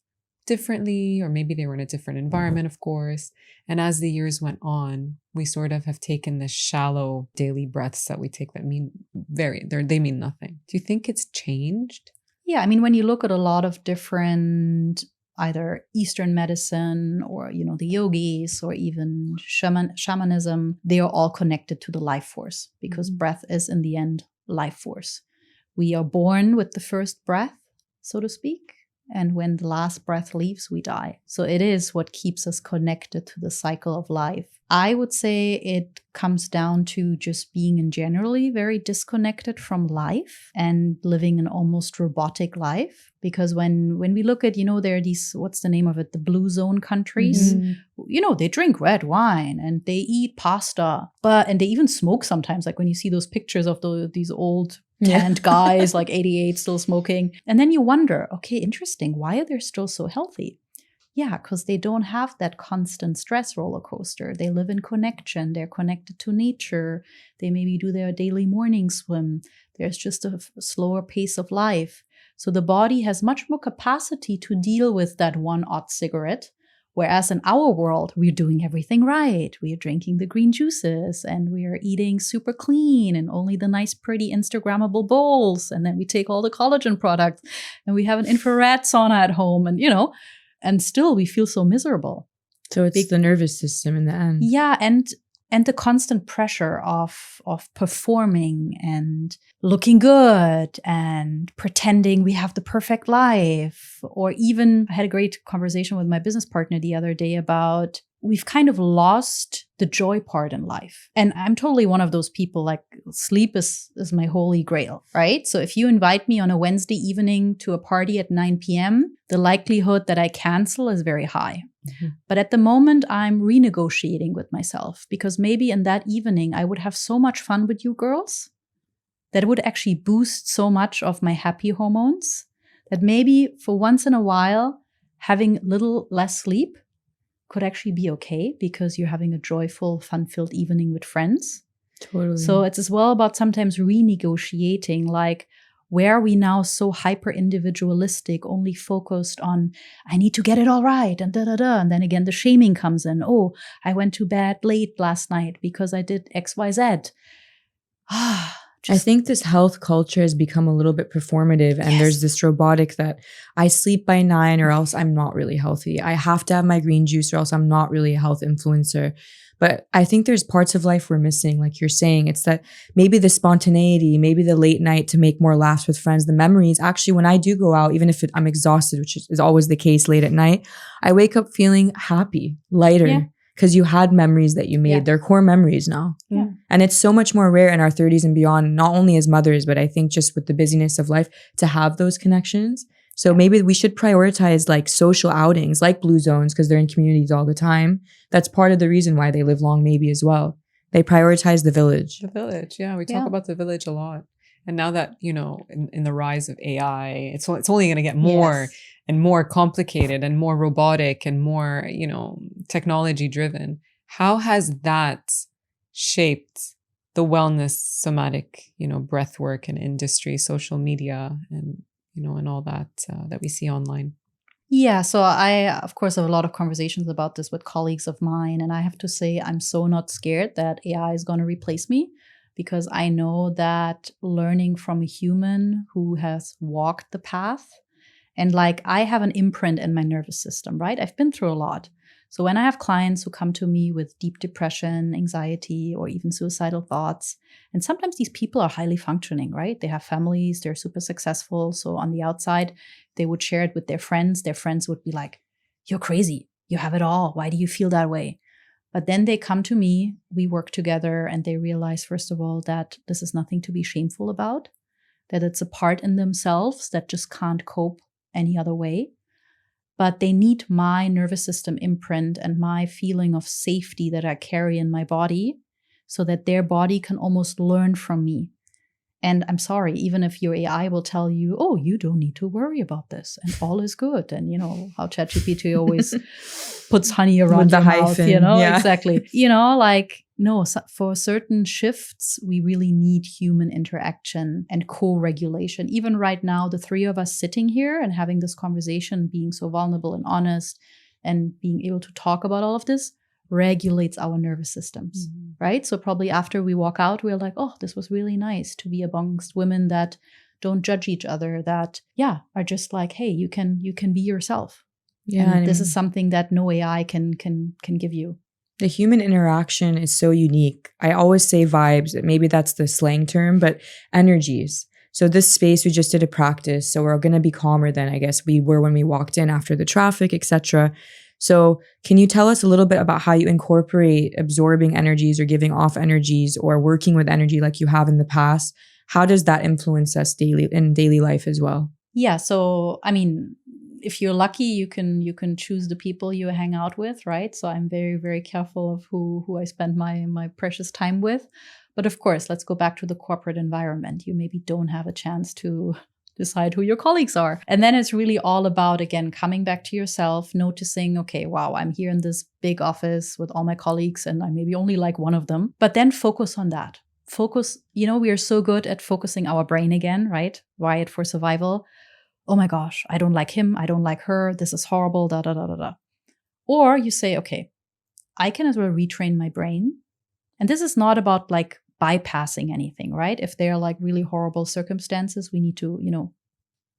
differently, or maybe they were in a different environment, of course. And as the years went on, we sort of have taken the shallow daily breaths that we take that mean they mean nothing. Do you think it's changed? Yeah, I mean, when you look at a lot of different either Eastern medicine or, the yogis or even shamanism, they are all connected to the life force because breath is in the end life force. We are born with the first breath, so to speak. And when the last breath leaves, we die. So it is what keeps us connected to the cycle of life. I would say it comes down to just being in generally very disconnected from life and living an almost robotic life. Because when we look at, there are these, what's the name of it? The blue zone countries, they drink red wine and they eat pasta, and they even smoke sometimes. Like when you see those pictures of these old tanned guys, like 88, still smoking. And then you wonder, okay, interesting. Why are they still so healthy? Yeah, because they don't have that constant stress roller coaster. They live in connection. They're connected to nature. They maybe do their daily morning swim. There's just a slower pace of life. So the body has much more capacity to deal with that one odd cigarette. Whereas in our world, we're doing everything right. We are drinking the green juices and we are eating super clean and only the nice, pretty Instagrammable bowls. And then we take all the collagen products and we have an infrared sauna at home and, and still we feel so miserable. So it's the nervous system in the end. Yeah. And the constant pressure of performing and looking good and pretending we have the perfect life. Or even I had a great conversation with my business partner the other day about we've kind of lost the joy part in life. And I'm totally one of those people, like sleep is my holy grail, right? So if you invite me on a Wednesday evening to a party at 9 p.m., the likelihood that I cancel is very high. Mm-hmm. But at the moment, I'm renegotiating with myself because maybe in that evening, I would have so much fun with you girls that would actually boost so much of my happy hormones that maybe for once in a while, having a little less sleep could actually be okay because you're having a joyful, fun-filled evening with friends. Totally. So it's as well about sometimes renegotiating, like, where are we now so hyper individualistic, only focused on, I need to get it all right, and da-da-da. And then again, the shaming comes in. Oh, I went to bed late last night because I did XYZ. I think this health culture has become a little bit performative and there's this robotic that I sleep by 9 or else I'm not really healthy. I have to have my green juice or else I'm not really a health influencer. But I think there's parts of life we're missing, like you're saying. It's that maybe the spontaneity, maybe the late night to make more laughs with friends, the memories. Actually, when I do go out, even if I'm exhausted, which is always the case late at night, I wake up feeling happy, lighter. Yeah. Because you had memories that you made. Yeah. They're core memories now. Yeah. And it's so much more rare in our 30s and beyond, not only as mothers, but I think just with the busyness of life to have those connections. So maybe we should prioritize like social outings, like blue zones, because they're in communities all the time. That's part of the reason why they live long maybe as well. They prioritize the village. The village, yeah. We talk about the village a lot. And now that, in the rise of AI, it's only going to get more and more complicated and more robotic and more, technology driven. How has that shaped the wellness, somatic, breathwork and industry, social media and, and all that that we see online? Yeah, so I, of course, have a lot of conversations about this with colleagues of mine. And I have to say, I'm so not scared that AI is going to replace me. Because I know that learning from a human who has walked the path, and like I have an imprint in my nervous system, right? I've been through a lot. So when I have clients who come to me with deep depression, anxiety, or even suicidal thoughts, and sometimes these people are highly functioning, right? They have families, they're super successful. So on the outside, they would share it with their friends. Their friends would be like, you're crazy. You have it all. Why do you feel that way? But then they come to me, we work together, and they realize, first of all, that this is nothing to be shameful about, that it's a part in themselves that just can't cope any other way. But they need my nervous system imprint and my feeling of safety that I carry in my body so that their body can almost learn from me. And I'm sorry, even if your AI will tell you, oh, you don't need to worry about this and all is good. And how ChatGPT always puts honey around your mouth, exactly. No, for certain shifts, we really need human interaction and co-regulation. Even right now, the three of us sitting here and having this conversation, being so vulnerable and honest and being able to talk about all of this regulates our nervous systems, right? So probably after we walk out, we're like, oh, this was really nice to be amongst women that don't judge each other, that, are just like, hey, you can be yourself. Yeah. And this is something that no AI can give you. The human interaction is so unique. I always say vibes, maybe that's the slang term, but energies. So this space, we just did a practice. So we're going to be calmer than I guess we were when we walked in after the traffic, etc. So can you tell us a little bit about how you incorporate absorbing energies or giving off energies or working with energy like you have in the past? How does that influence us in daily life as well? Yeah. So, if you're lucky, you can choose the people you hang out with, right? So I'm very, very careful of who I spend my precious time with. But of course, let's go back to the corporate environment. You maybe don't have a chance to decide who your colleagues are. And then it's really all about, again, coming back to yourself, noticing, okay, wow, I'm here in this big office with all my colleagues and I maybe only like one of them. But then focus on that. Focus, we are so good at focusing our brain again, right? Wired for survival. Oh my gosh, I don't like him. I don't like her. This is horrible, da, da, da, da, da. Or you say, okay, I can as well retrain my brain. And this is not about like bypassing anything, right? If they are like really horrible circumstances, we need to,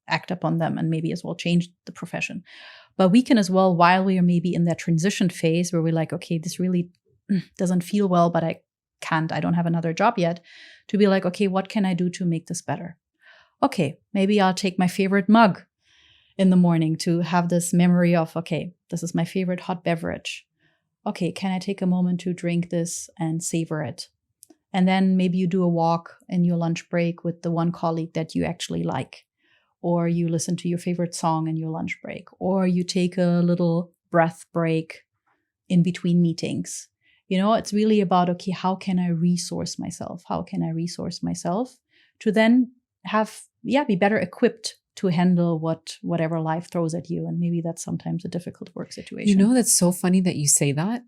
act upon them and maybe as well change the profession. But we can as well, while we are maybe in that transition phase where we're like, okay, this really doesn't feel well, but I don't have another job yet, to be like, okay, what can I do to make this better? Okay, maybe I'll take my favorite mug in the morning to have this memory of, okay, this is my favorite hot beverage. Okay, can I take a moment to drink this and savor it? And then maybe you do a walk in your lunch break with the one colleague that you actually like. Or you listen to your favorite song in your lunch break. Or you take a little breath break in between meetings. It's really about, okay, how can I resource myself? How can I resource myself to then be better equipped to handle whatever life throws at you. And maybe that's sometimes a difficult work situation. That's so funny that you say that.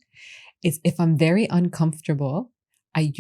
Is if I'm very uncomfortable, I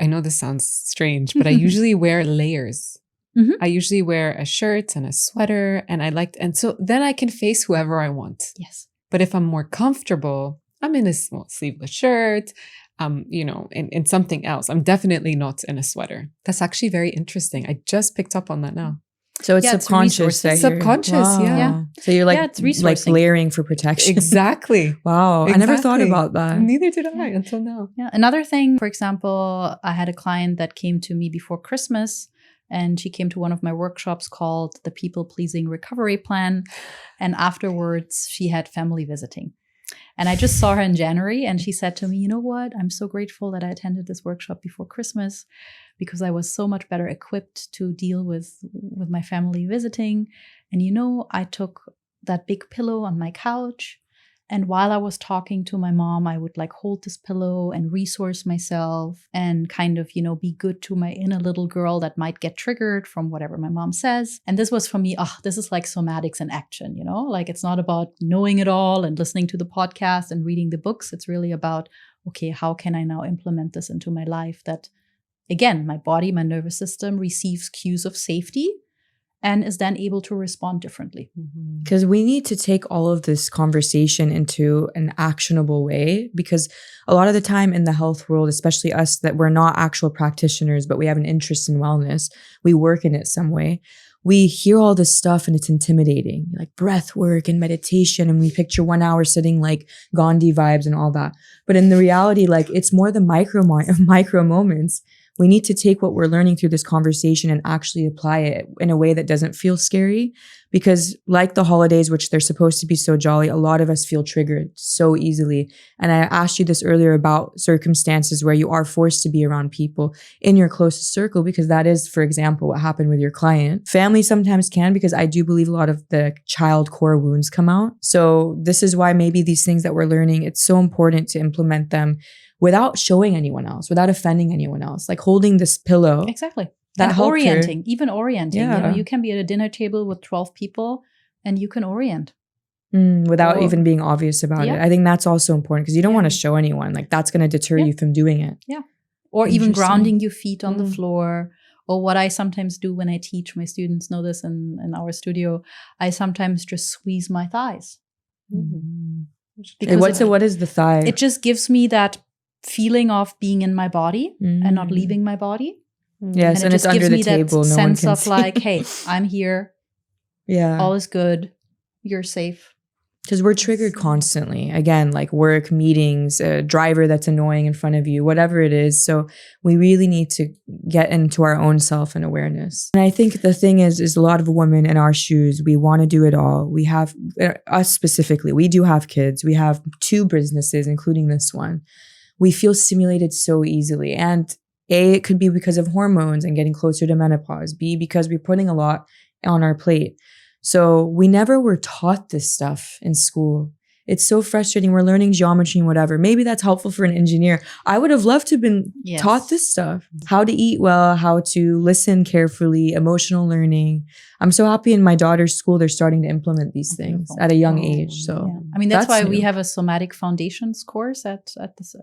know this sounds strange, but I usually wear layers. Mm-hmm. I usually wear a shirt and a sweater and so then I can face whoever I want. Yes. But if I'm more comfortable, I'm in a small sleeveless shirt, in something else. I'm definitely not in a sweater. That's actually very interesting. I just picked up on that now. So it's subconscious. Subconscious, yeah. So you're like, it's like layering for protection. Exactly. Wow. Exactly. I never thought about that. Neither did I until now. Yeah. Another thing, for example, I had a client that came to me before Christmas and she came to one of my workshops called the People Pleasing Recovery Plan. And afterwards she had family visiting. And I just saw her in January and she said to me, you know what? I'm so grateful that I attended this workshop before Christmas because I was so much better equipped to deal with my family visiting. And I took that big pillow on my couch. And while I was talking to my mom, I would like hold this pillow and resource myself and kind of, be good to my inner little girl that might get triggered from whatever my mom says. And this was for me, this is like somatics in action, like it's not about knowing it all and listening to the podcast and reading the books. It's really about, okay, how can I now implement this into my life that, again, my body, my nervous system receives cues of safety and is then able to respond differently. Because we need to take all of this conversation into an actionable way, because a lot of the time in the health world, especially us that we're not actual practitioners, but we have an interest in wellness, we work in it some way. We hear all this stuff and it's intimidating, like breath work and meditation. And we picture 1 hour sitting like Gandhi vibes and all that. But in the reality, like it's more the micro moments. We need to take what we're learning through this conversation and actually apply it in a way that doesn't feel scary. Because like the holidays, which they're supposed to be so jolly, a lot of us feel triggered so easily. And I asked you this earlier about circumstances where you are forced to be around people in your closest circle, because that is, for example, what happened with your client. Family sometimes can, because I do believe a lot of the child core wounds come out. So this is why maybe these things that we're learning, it's so important to implement them without showing anyone else, without offending anyone else, like holding this pillow. Exactly. That and orienting, even orienting. Yeah. You can be at a dinner table with 12 people and you can orient. Without even being obvious about it. I think that's also important because you don't want to show anyone. Like that's going to deter you from doing it. Yeah. Or even grounding your feet on the floor. Or what I sometimes do when I teach, my students know this in our studio, I sometimes just squeeze my thighs. What is the thigh? It just gives me that feeling of being in my body and not leaving my body. Yes, and it's under the table. That no sense one can of see. like, hey, I'm here. Yeah, all is good. You're safe. Because we're triggered constantly. Again, like work, meetings, a driver that's annoying in front of you, whatever it is. So we really need to get into our own self and awareness. And I think the thing is a lot of women in our shoes, we want to do it all. We have, us specifically, we do have kids. We have 2 businesses, including this one. We feel stimulated so easily. And A, it could be because of hormones and getting closer to menopause. B, because we're putting a lot on our plate. So we never were taught this stuff in school. It's so frustrating. We're learning geometry and whatever. Maybe that's helpful for an engineer. I would have loved to have been taught this stuff. How to eat well, how to listen carefully, emotional learning. I'm so happy in my daughter's school, they're starting to implement these things at a young age. So I mean, that's why new. we have a Somatic Foundations course at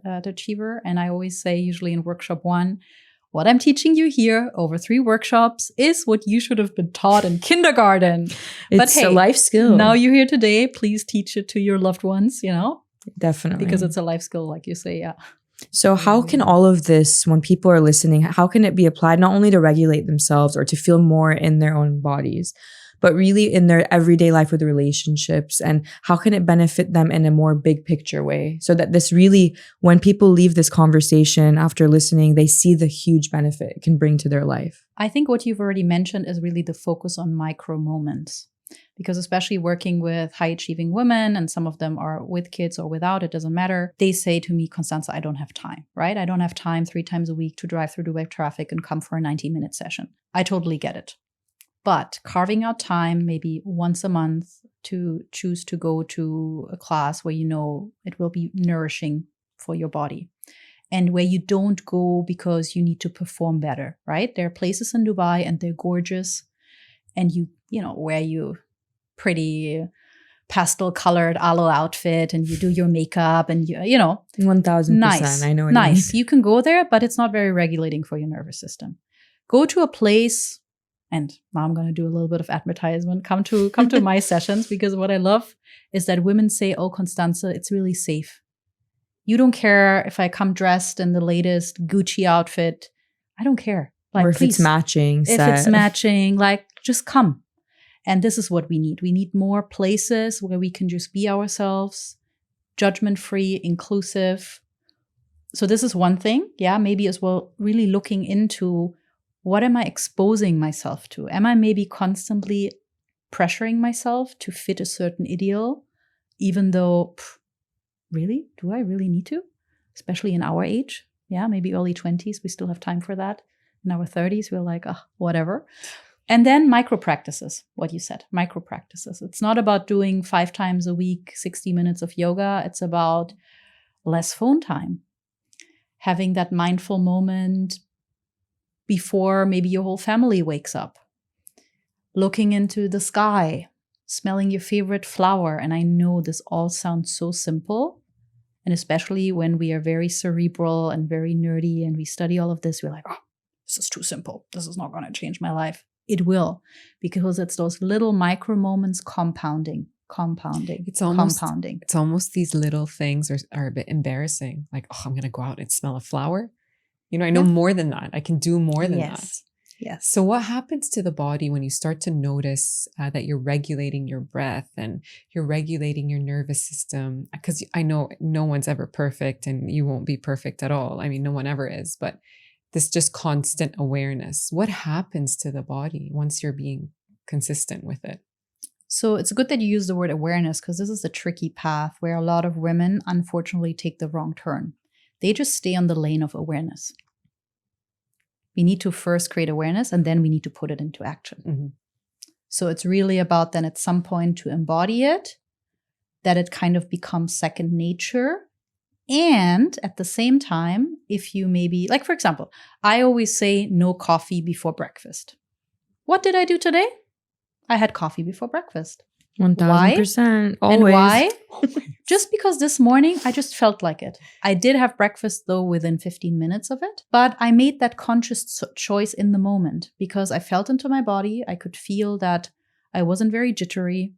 Achiever. And I always say, usually in workshop 1, what I'm teaching you here over 3 workshops is what you should have been taught in kindergarten. It's a life skill. Now you're here today. Please teach it to your loved ones, you know? Definitely. Because it's a life skill, like you say, yeah. So how can all of this, when people are listening, how can it be applied not only to regulate themselves or to feel more in their own bodies, but really in their everyday life with relationships? And how can it benefit them in a more big picture way? So that this really, when people leave this conversation after listening, they see the huge benefit it can bring to their life. I think what you've already mentioned is really the focus on micro moments. Because especially working with high achieving women, and some of them are with kids or without, it doesn't matter. They say to me, Constanze, I don't have time, right? I don't have time 3 times a week to drive through Dubai traffic and come for a 90-minute session. I totally get it. But carving out time, maybe once a month, to choose to go to a class where you know it will be nourishing for your body, and where you don't go because you need to perform better, right? There are places in Dubai and they're gorgeous, and you know, wear you pretty pastel colored aloe outfit and you do your makeup and you know 1000%. Nice. I know what nice. You mean. You can go there, but it's not very regulating for your nervous system. Go to a place, and now I'm going to do a little bit of advertisement. Come to my sessions, because what I love is that women say, "Oh, Constanze, it's really safe. You don't care if I come dressed in the latest Gucci outfit. I don't care. Like, or if please, it's matching. If it's matching, like, just come." And this is what we need. We need more places where we can just be ourselves, judgment-free, inclusive. So this is one thing. Yeah, maybe as well, really looking into, what am I exposing myself to? Am I maybe constantly pressuring myself to fit a certain ideal, even though, really? Do I really need to? Especially in our age. Yeah, maybe early 20s, we still have time for that. In our 30s, we're like, oh, whatever. And then micro practices, what you said, micro practices. It's not about doing 5 times a week, 60 minutes of yoga. It's about less phone time, having that mindful moment before maybe your whole family wakes up, looking into the sky, smelling your favorite flower. And I know this all sounds so simple. And especially when we are very cerebral and very nerdy and we study all of this, we're like, oh, this is too simple. This is not going to change my life. It will, because it's those little micro moments compounding. It's almost these little things are a bit embarrassing. Like, oh, I'm going to go out and smell a flower. You know, I know more than that. I can do more than that. Yes. So what happens to the body when you start to notice that you're regulating your breath and you're regulating your nervous system? Because I know no one's ever perfect, and you won't be perfect at all. I mean, no one ever is, but this just constant awareness. What happens to the body once you're being consistent with it? So it's good that you use the word awareness, because this is the tricky path where a lot of women unfortunately take the wrong turn. They just stay on the lane of awareness. We need to first create awareness, and then we need to put it into action. Mm-hmm. So it's really about then at some point to embody it, that it kind of becomes second nature. And at the same time, if you maybe, like, for example, I always say no coffee before breakfast. What did I do today? I had coffee before breakfast. 1000%. Always. And why? Just because this morning I just felt like it. I did have breakfast, though, within 15 minutes of it. But I made that conscious choice in the moment because I felt into my body. I could feel that I wasn't very jittery.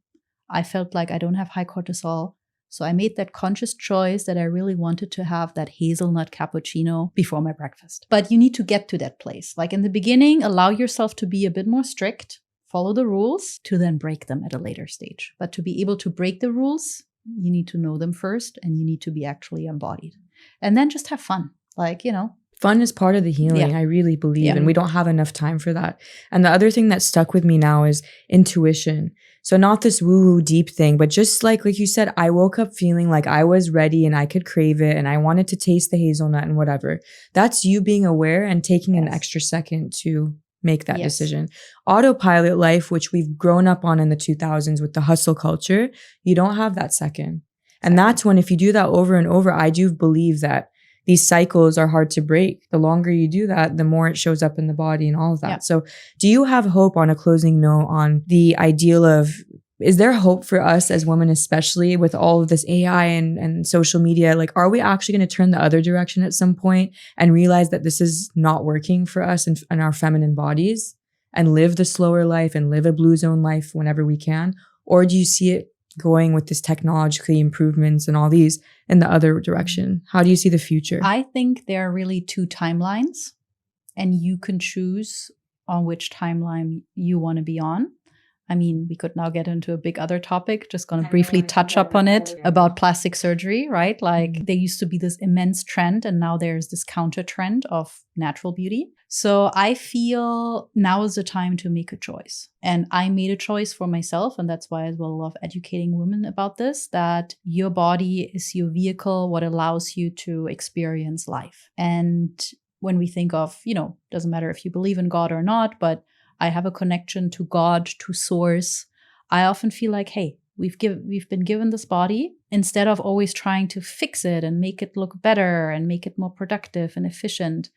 I felt like I don't have high cortisol. So I made that conscious choice that I really wanted to have that hazelnut cappuccino before my breakfast. But you need to get to that place. Like in the beginning, allow yourself to be a bit more strict, follow the rules, to then break them at a later stage. But to be able to break the rules, you need to know them first, and you need to be actually embodied. And then just have fun. Like, you know. Fun is part of the healing, I really believe, and we don't have enough time for that. And the other thing that stuck with me now is intuition. So not this woo-woo deep thing, but just like you said, I woke up feeling like I was ready and I could crave it and I wanted to taste the hazelnut and whatever. That's you being aware and taking an extra second to make that decision. Autopilot life, which we've grown up on in the 2000s with the hustle culture, you don't have that second. And that's when, if you do that over and over, I do believe that these cycles are hard to break. The longer you do that, the more it shows up in the body and all of that. Yeah. So do you have hope, on a closing note, on the ideal of, is there hope for us as women, especially with all of this AI and social media? Like, are we actually going to turn the other direction at some point and realize that this is not working for us and our feminine bodies, and live the slower life and live a blue zone life whenever we can? Or do you see it going with this technologically improvements and all these in the other direction? How do you see the future? I think there are really two timelines, and you can choose on which timeline you want to be on. I mean, we could now get into a big other topic, just going to briefly touch up on it, about plastic surgery, right? Like there used to be this immense trend, and now there's this counter trend of natural beauty. So I feel now is the time to make a choice. And I made a choice for myself. And that's why I will love educating women about this, that your body is your vehicle, what allows you to experience life. And when we think of, doesn't matter if you believe in God or not, but I have a connection to God, to source. I often feel like, hey, we've been given this body. Instead of always trying to fix it and make it look better and make it more productive and efficient,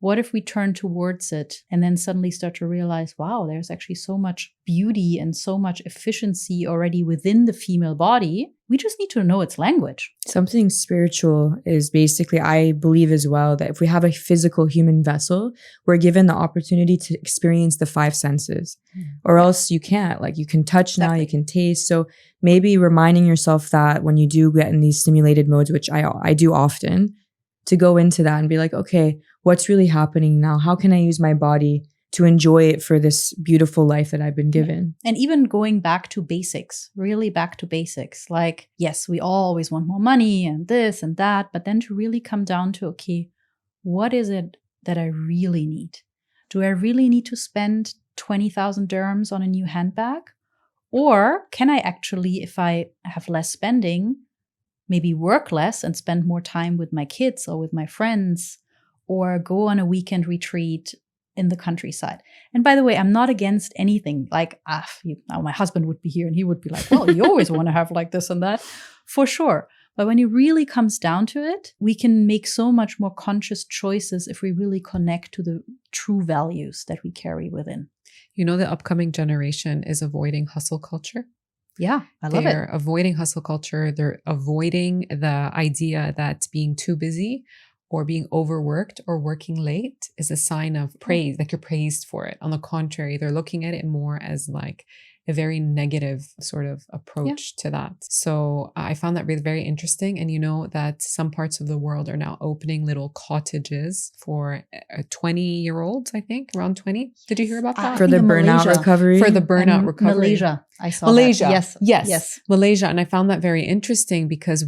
what if we turn towards it and then suddenly start to realize, wow, there's actually so much beauty and so much efficiency already within the female body. We just need to know its language. Something spiritual is basically, I believe as well, that if we have a physical human vessel, we're given the opportunity to experience the 5 senses, or else you can't. Like, you can touch now, you can taste. So maybe reminding yourself that when you do get in these stimulated modes, which I do often, to go into that and be like, okay, what's really happening now? How can I use my body to enjoy it for this beautiful life that I've been given? And even going back to basics, really back to basics. Like, yes, we all always want more money and this and that, but then to really come down to, okay, what is it that I really need? Do I really need to spend 20,000 dirhams on a new handbag? Or can I actually, if I have less spending, maybe work less and spend more time with my kids or with my friends, or go on a weekend retreat in the countryside? And by the way, I'm not against anything. Like, now my husband would be here and he would be like, well, you always want to have like this and that, for sure. But when it really comes down to it, we can make so much more conscious choices if we really connect to the true values that we carry within. The upcoming generation is avoiding hustle culture. Yeah, I love it. They're avoiding hustle culture. They're avoiding the idea that being too busy or being overworked or working late is a sign of praise, like you're praised for it. On the contrary, they're looking at it more as like a very negative sort of approach to that. So I found that really very interesting. And that some parts of the world are now opening little cottages for 20-year-olds, I think, around 20. Did you hear about that? For the burnout recovery? For the burnout recovery. Malaysia. I saw Malaysia. That. Yes. Malaysia. And I found that very interesting because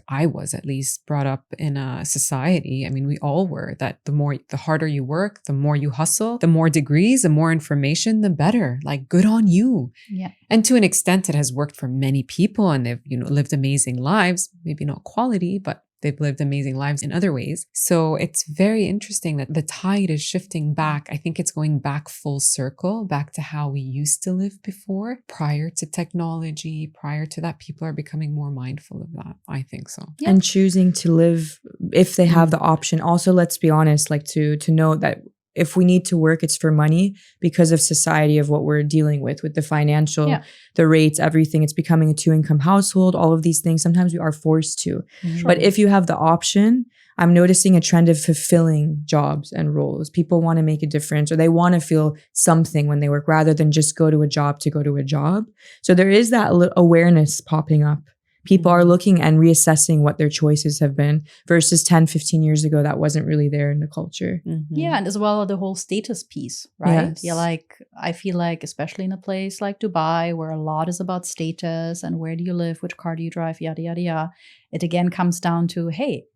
I was at least brought up in a society, I mean, we all were, that the harder you work, the more you hustle, the more degrees, the more information, the better. Like, good on you. Yeah. And to an extent, it has worked for many people, and they've, lived amazing lives, maybe not quality, but they've lived amazing lives in other ways. So it's very interesting that the tide is shifting back. I think it's going back full circle, back to how we used to live before, prior to technology, prior to that. People are becoming more mindful of that. I think so. Yeah. And choosing to live, if they have the option. Also, let's be honest, like to know that if we need to work, it's for money because of society, of what we're dealing with the financial, the rates, everything. It's becoming a 2-income household, all of these things. Sometimes we are forced to. Sure. But if you have the option, I'm noticing a trend of fulfilling jobs and roles. People want to make a difference, or they want to feel something when they work rather than just go to a job to go to a job. So there is that awareness popping up. People are looking and reassessing what their choices have been versus 10, 15 years ago, that wasn't really there in the culture. Yeah. And as well, the whole status piece, right? Yes. Yeah. Like, I feel like, especially in a place like Dubai, where a lot is about status and where do you live, which car do you drive, yada, yada, yada. It again comes down to, hey,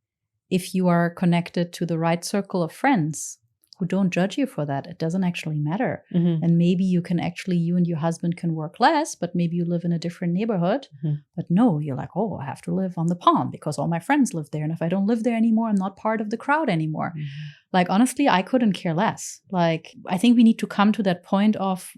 if you are connected to the right circle of friends who don't judge you for that, it doesn't actually matter. And maybe you and your husband can work less, but maybe you live in a different neighborhood. But no, you're like, oh, I have to live on the Palm because all my friends live there. And if I don't live there anymore, I'm not part of the crowd anymore. Like, honestly, I couldn't care less. Like, I think we need to come to that point of,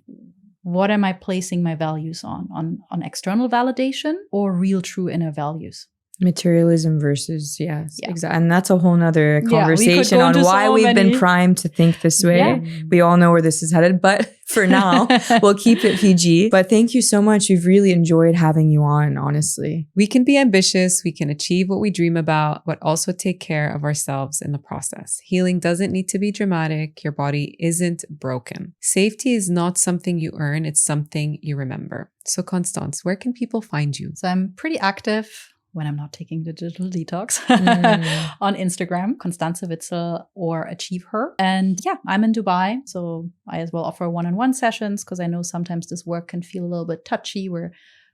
what am I placing my values on external validation or real true inner values? Materialism versus, yes, Yeah. exactly. And that's a whole nother Yeah, conversation go on into why so we've been many- primed to think this way. Yeah. We all know where this is headed, but for now, we'll keep it PG. But thank you so much. We've really enjoyed having you on, honestly. We can be ambitious, we can achieve what we dream about, but also take care of ourselves in the process. Healing doesn't need to be dramatic. Your body isn't broken. Safety is not something you earn, it's something you remember. So Constance, where can people find you? So I'm pretty active when I'm not taking the digital detox on Instagram, Constanze Witzel or Achieve Her. And yeah, I'm in Dubai. So I as well offer one-on-one sessions because I know sometimes this work can feel a little bit touchy where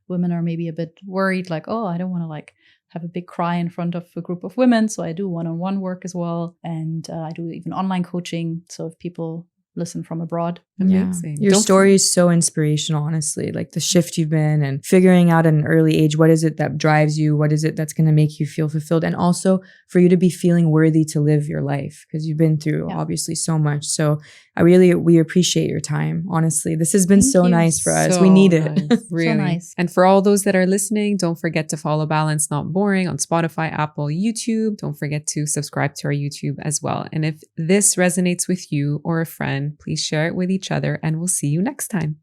women are maybe a bit worried, like, oh, I don't want to like have a big cry in front of a group of women. So I do one-on-one work as well. And I do even online coaching. So if people listen from abroad. Amazing. Yeah. Your story is so inspirational, honestly. Like the shift you've been and figuring out at an early age, what is it that drives you? What is it that's going to make you feel fulfilled? And also for you to be feeling worthy to live your life because you've been through obviously so much. So we appreciate your time. Honestly, this has been so nice for us. We need it. Really. So nice. And for all those that are listening, don't forget to follow Balance Not Boring on Spotify, Apple, YouTube. Don't forget to subscribe to our YouTube as well. And if this resonates with you or a friend, please share it with each other and we'll see you next time.